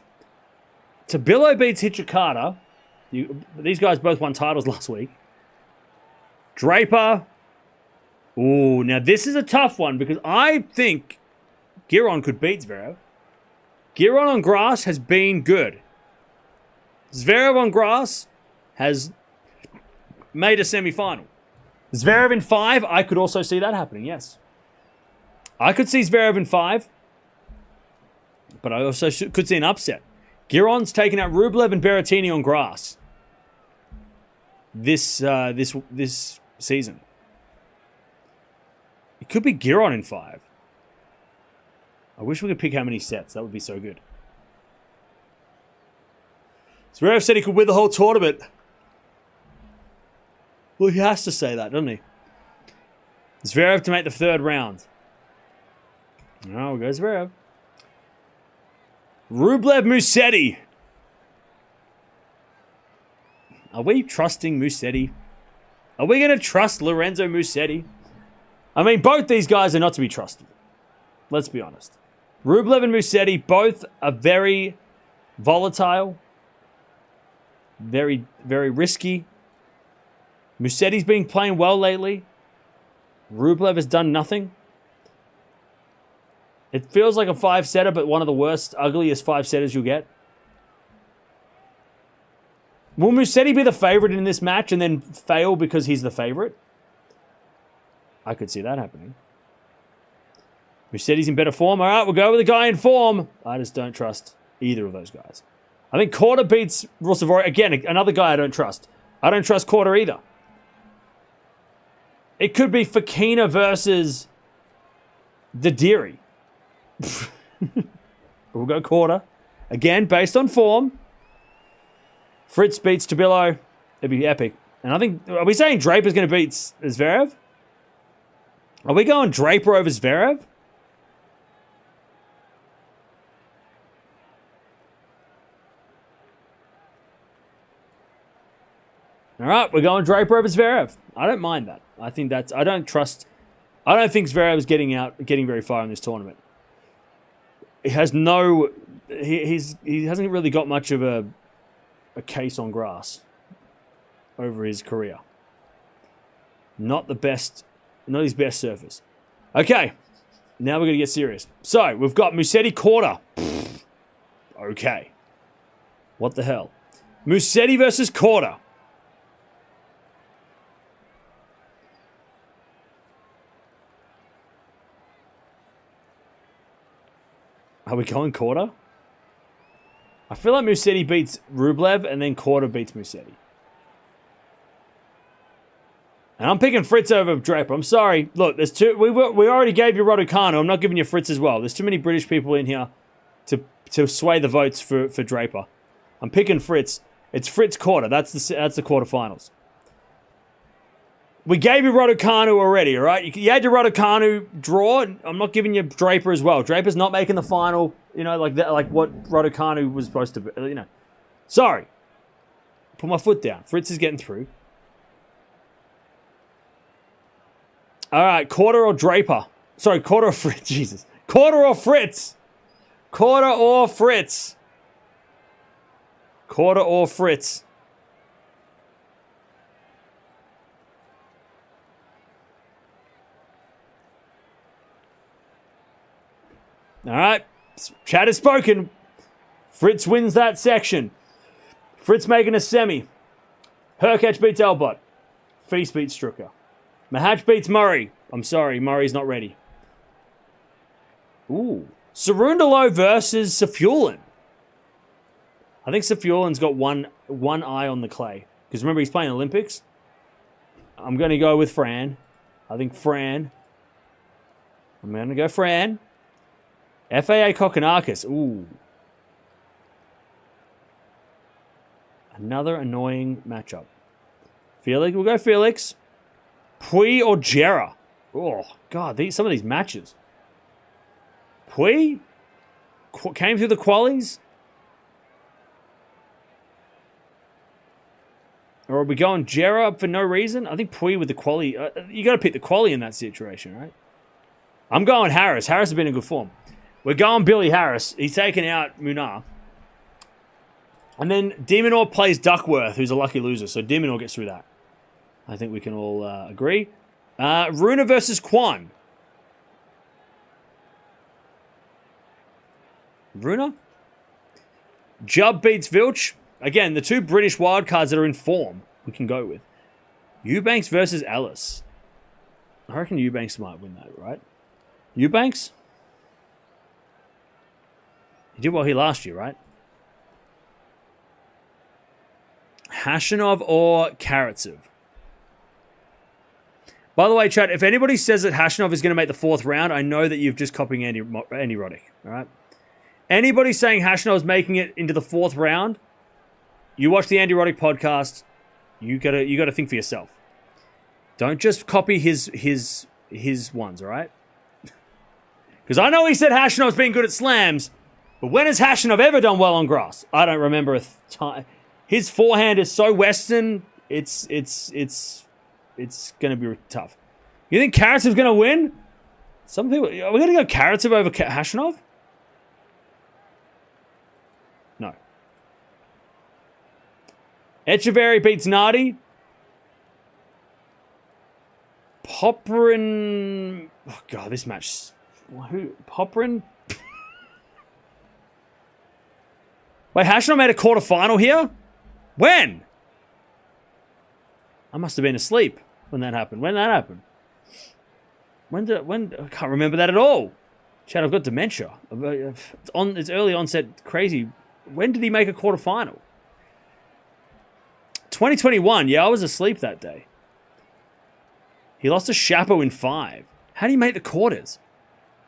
Tabilo beats Hijikata. These guys both won titles last week. Draper. Ooh, now this is a tough one because I think Giron could beat Zverev. Giron on grass has been good. Zverev on grass has made a semi-final. Zverev in 5, I could also see that happening, yes. I could see Zverev in 5, but I also could see an upset. Giron's taken out Rublev and Berrettini on grass this season. It could be Giron in 5. I wish we could pick how many sets. That would be so good. Zverev said he could win the whole tournament. Well, he has to say that, doesn't he? Zverev to make the 3rd round. Oh, we'll go Zverev. Rublev Musetti. Are we trusting Musetti? Are we going to trust Lorenzo Musetti? I mean, both these guys are not to be trusted. Let's be honest. Rublev and Musetti both are very volatile. Very, very risky. Musetti's been playing well lately. Rublev has done nothing. It feels like a 5-setter, but one of the worst, ugliest 5-setters you'll get. Will Musetti be the favorite in this match and then fail because he's the favorite? I could see that happening. Musetti's in better form. All right, we'll go with the guy in form. I just don't trust either of those guys. I think Korda beats Ruusuvuori. Again, another guy I don't trust. I don't trust Korda either. It could be Fokina versus Nadiri. But we'll go Korda. Again, based on form. Fritz beats Tabilo. It'd be epic. And I think, are we saying Draper's going to beat Zverev? Are we going Draper over Zverev? All right, we're going Draper over Zverev. I don't mind that. I think that's. I don't think Zverev is getting very far in this tournament. He has no. He hasn't really got much of a case on grass over his career. Not the best. Not his best surface. Okay, now we're going to get serious. So we've got Musetti Korda. Okay, what the hell? Musetti versus Korda. Are we going Korda? I feel like Musetti beats Rublev and then Korda beats Musetti. And I'm picking Fritz over Draper. I'm sorry. Look, there's two. We already gave you Raducanu. I'm not giving you Fritz as well. There's too many British people in here. to sway the votes for Draper. I'm picking Fritz. It's Fritz quarter. That's the quarterfinals. We gave you Raducanu already, all right? You had your Raducanu draw. I'm not giving you Draper as well. Draper's not making the final, like what Raducanu was supposed to be, Sorry. Put my foot down. Fritz is getting through. All right, quarter or Draper. Sorry, quarter or Fritz. Jesus. Quarter or Fritz. Quarter or Fritz. Quarter or Fritz. All right. Chat has spoken. Fritz wins that section. Fritz making a semi. Hurkacz beats Albot. Feast beats Strucker. Mahatch beats Murray. I'm sorry, Murray's not ready. Ooh. Cerundolo versus Safiullin. I think Safiullin's got one eye on the clay. Because remember, he's playing Olympics. I'm going to go with Fran. I think Fran. I'm going to go Fran. FAA Kokkinakis. Ooh. Another annoying matchup. Felix. We'll go Felix. Pui or Jera. Oh, God. Some of these matches. Pui? Came through the qualies? Or are we going Jera up for no reason? I think Pui with the quali. You got to pick the quali in that situation, right? I'm going Harris. Harris has been in good form. We're going Billy Harris. He's taken out Munar. And then Demonor plays Duckworth, who's a lucky loser. So Demonor gets through that. I think we can all agree. Runa versus Kwan. Runa? Jubb beats Vilch. Again, the two British wildcards that are in form we can go with. Eubanks versus Ellis. I reckon Eubanks might win that, right? Eubanks? He did well here last year, right? Hashanov or Karatsev? By the way, chat, if anybody says that Hashanov is going to make the fourth round, I know that you've just copying Andy Roddick, all right? Anybody saying Hashanov is making it into the fourth round, you watch the Andy Roddick podcast, you gotta think for yourself. Don't just copy his ones, all right? Because I know he said Hashanov's been good at slams, but when has Hashanov ever done well on grass? I don't remember a time. His forehand is so Western, it's going to be tough. You think Karatsev's going to win? Some people, are we going to go Karatsev over Hashanov? No. Echeverry beats Nardi. Popperin. Oh, God, this match. Who? Popperin? Wait, Hashanov made a quarterfinal here? When? I must have been asleep when that happened. When that happened? When I can't remember that at all. Chad, I've got dementia. It's early onset crazy. When did he make a quarterfinal? 2021. Yeah, I was asleep that day. He lost to Chapo in 5. How did he make the quarters?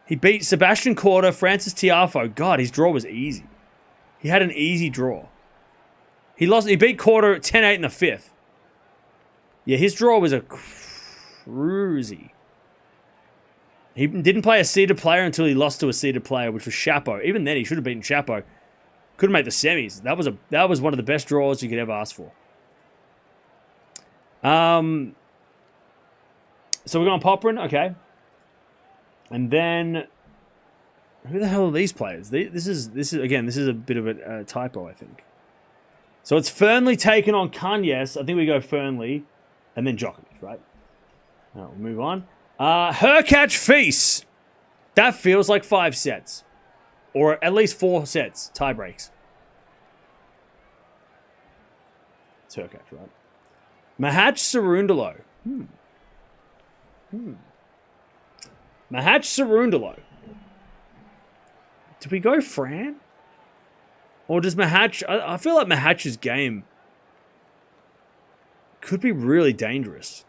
He beat Sebastian Korda, Francis Tiafoe. God, his draw was easy. He had an easy draw. He beat Korda 10-8 in the 5th. Yeah, his draw was a cruisy. He didn't play a seeded player until he lost to a seeded player, which was Chapo. Even then, he should have beaten Chapo. Couldn't make the semis. That was one of the best draws you could ever ask for. So we're going Popperin, okay. And then, who the hell are these players? This is a bit of a typo, I think. So it's Fernley taken on Kanyes. I think we go Fernley, and then Djokovic, right? We'll move on. Hurkacz Feast. That feels like 5 sets. Or at least 4 sets. Tie breaks. It's Hurkacz, right? Mahatch Cerundolo. Mahatch Cerundolo. Did we go Fran? Or does Mahatch... I feel like Mahatch's game could be really dangerous.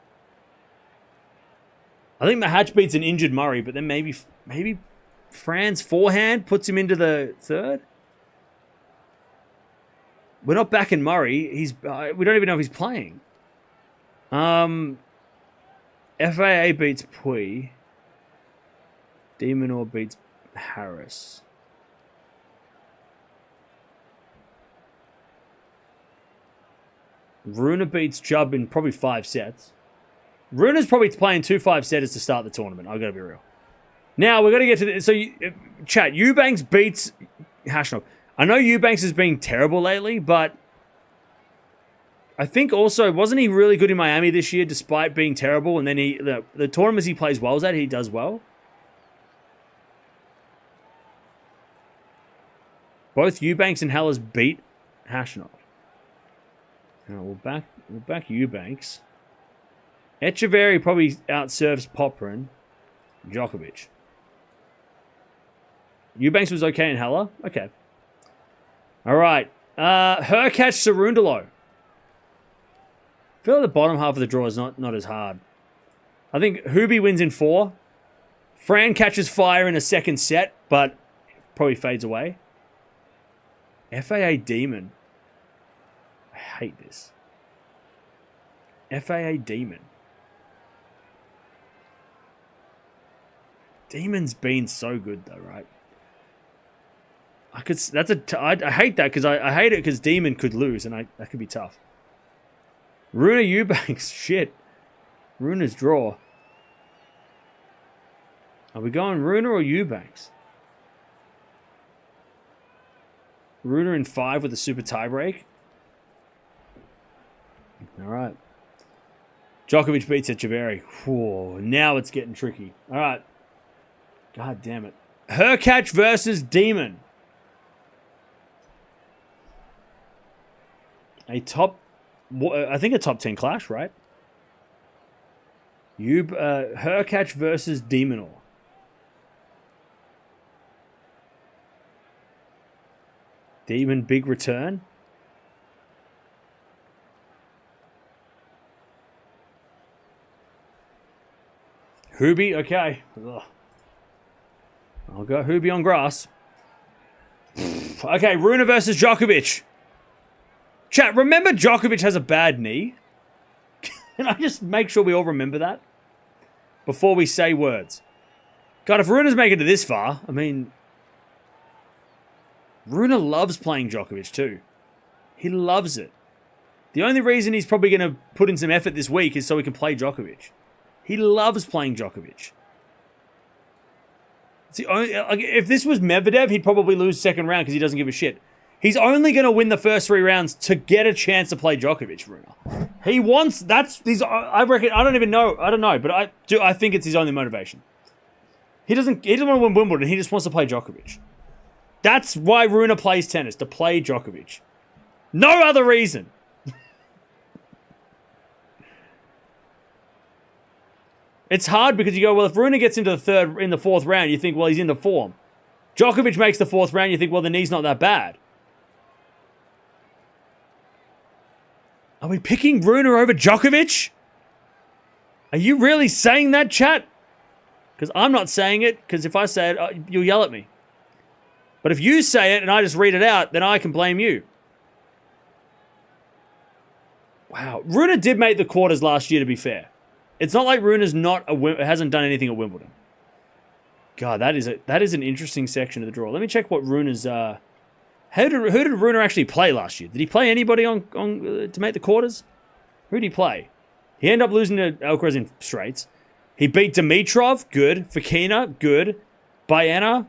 I think Mahatch beats an injured Murray, but then maybe Fran's forehand puts him into the third. We're not backing Murray. We don't even know if he's playing. FAA beats Pui. De Minaur beats Harris. Rune beats Jubb in probably 5 sets. Rune's probably playing 2 5-setters to start the tournament. I've got to be real. Now, we're going to get to this. So, chat, Eubanks beats Hashnok. I know Eubanks has been terrible lately, but I think also, wasn't he really good in Miami this year despite being terrible? And then the tournaments he plays well at, he does well. Both Eubanks and Hellas beat Hashnok. Now, we'll back Eubanks. Echeverry probably outserves Popperin. Djokovic. Eubanks was okay in Hella? Okay. All right. Hurkacz Cerundolo. I feel like the bottom half of the draw is not as hard. I think Hubie wins in 4. Fran catches fire in a second set, but probably fades away. FAA Demon. I hate this. FAA Demon. Demon's been so good though, right? I hate that because I hate it because Demon could lose and that could be tough. Runa Eubanks, shit. Runa's draw. Are we going Runa or Eubanks? Runa in 5 with a super tiebreak. All right. Djokovic beats Echeverry. Whoa, now it's getting tricky. All right. God damn it. Hurkacz versus Demon. I think a top 10 clash, right? Hurkacz versus Demonor. Demon big return. Hubie, okay. Ugh. I'll go Hubie on grass. Okay, Runa versus Djokovic. Chat, remember Djokovic has a bad knee? Can I just make sure we all remember that? Before we say words. God, if Runa's making it this far, I mean... Runa loves playing Djokovic too. He loves it. The only reason he's probably going to put in some effort this week is so he can play Djokovic. He loves playing Djokovic. It's the only, if this was Medvedev, he'd probably lose second round because he doesn't give a shit. He's only going to win the first 3 rounds to get a chance to play Djokovic, Runa. He wants, I reckon, I don't know, but I think it's his only motivation. He doesn't want to win Wimbledon, he just wants to play Djokovic. That's why Runa plays tennis, to play Djokovic. No other reason. It's hard because you go, well, if Runa gets into the 4th round, you think, well, he's in the form. Djokovic makes the 4th round, you think, well, the knee's not that bad. Are we picking Runa over Djokovic? Are you really saying that, chat? Because I'm not saying it, because if I say it, you'll yell at me. But if you say it and I just read it out, then I can blame you. Wow. Runa did make the quarters last year, to be fair. It's not like Runa's hasn't done anything at Wimbledon. God, that is an interesting section of the draw. Let me check what Runa's... Who did Runa actually play last year? Did he play anybody to make the quarters? Who did he play? He ended up losing to Alcaraz in straights. He beat Dimitrov, good. Fokina, good. Baena,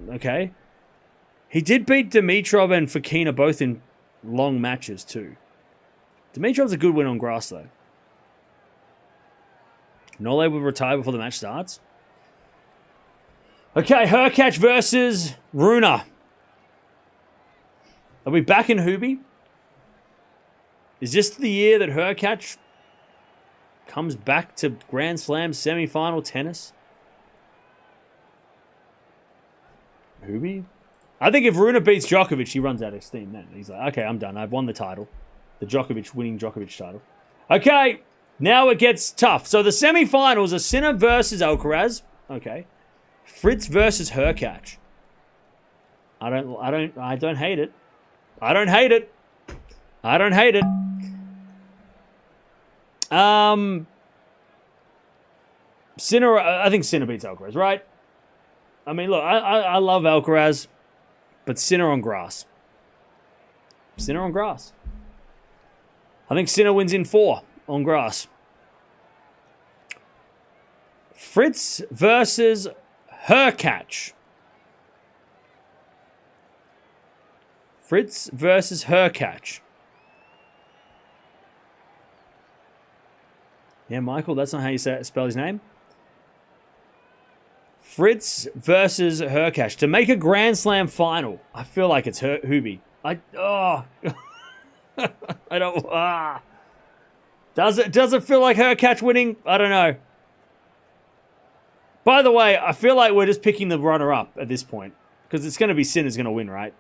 okay. He did beat Dimitrov and Fokina both in long matches too. Dimitrov's a good win on grass though. Nole will retire before the match starts. Okay, Hurkacz versus Runa. Are we back in Hubie? Is this the year that Hurkacz comes back to Grand Slam semi-final tennis? Hubie? I think if Runa beats Djokovic, he runs out of steam then. He's like, okay, I'm done. I've won the title. The winning Djokovic title. Okay, now it gets tough. So the semi-finals are Sinner versus Alcaraz. Okay. Fritz versus Hurkacz. I don't hate it. I don't hate it. I don't hate it. Sinner, I think Sinner beats Alcaraz, right? I mean, look, I love Alcaraz, but Sinner on grass. Sinner on grass. I think Sinner wins in 4 on grass. Fritz versus Hurkacz. Fritz versus Hurkacz. Yeah, Michael, that's not how you spell his name. Fritz versus Hurkacz. To make a Grand Slam final, I feel like it's Hubie. I don't. Does it feel like Hurkacz winning? I don't know. By the way, I feel like we're just picking the runner-up at this point. Because it's going to be Sinner's going to win, right?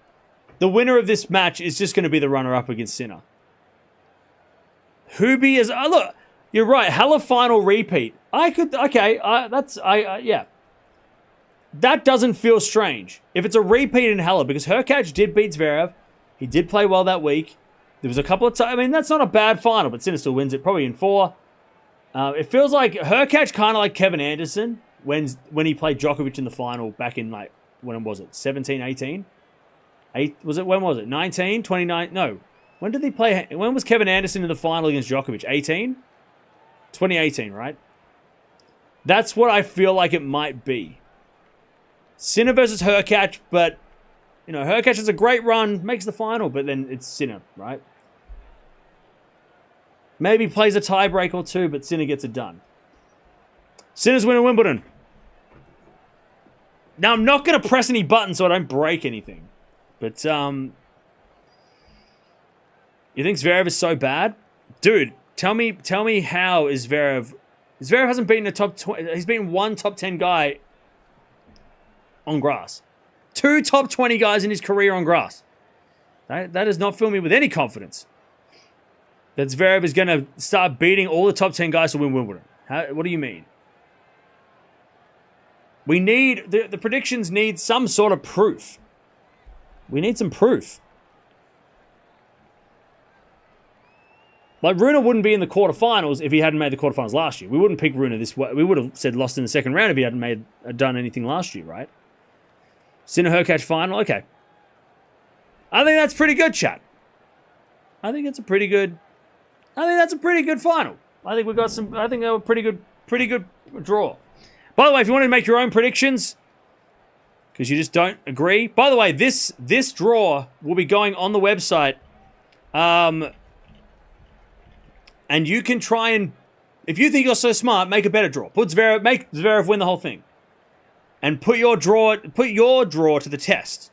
The winner of this match is just going to be the runner-up against Sinner. Hubie is... look, you're right. Halep final repeat. Yeah. That doesn't feel strange. If it's a repeat in Halep, because Hurkacz did beat Zverev. He did play well that week. There was a couple of times... I mean, that's not a bad final, but Sinner still wins it, probably in 4. It feels like Hurkacz kind of like Kevin Anderson when he played Djokovic in the final back in, like, when was it? 17, 18? When was it? 19? 29? No. When did they play? When was Kevin Anderson in the final against Djokovic? 18? 2018, right? That's what I feel like it might be. Sinner versus Hurkacz, but, you know, Hurkacz has a great run, makes the final, but then it's Sinner, right? Maybe plays a tiebreak or 2, but Sinner gets it done. Sinner's winning Wimbledon. Now, I'm not going to press any buttons so I don't break anything. But, you think Zverev is so bad? Dude, tell me how is Zverev... Zverev hasn't beaten a top 20... He's beaten 1 top 10 guy on grass. 2 top 20 guys in his career on grass. That does not fill me with any confidence. That Zverev is going to start beating all the top 10 guys to win Wimbledon. What do you mean? We need... The predictions need some sort of proof. We need some proof. Like, Rune wouldn't be in the quarterfinals if he hadn't made the quarterfinals last year. We wouldn't pick Rune this way. We would have said lost in the second round if he hadn't done anything last year, right? Sinner Hurkacz final? Okay. I think that's pretty good, chat. I think that's a pretty good final. I think we got some... I think they were pretty good draw. By the way, if you want to make your own predictions, because you just don't agree. By the way, this draw will be going on the website. And you can try and, if you think you're so smart, make a better draw. Make Zverev win the whole thing. And put your draw to the test.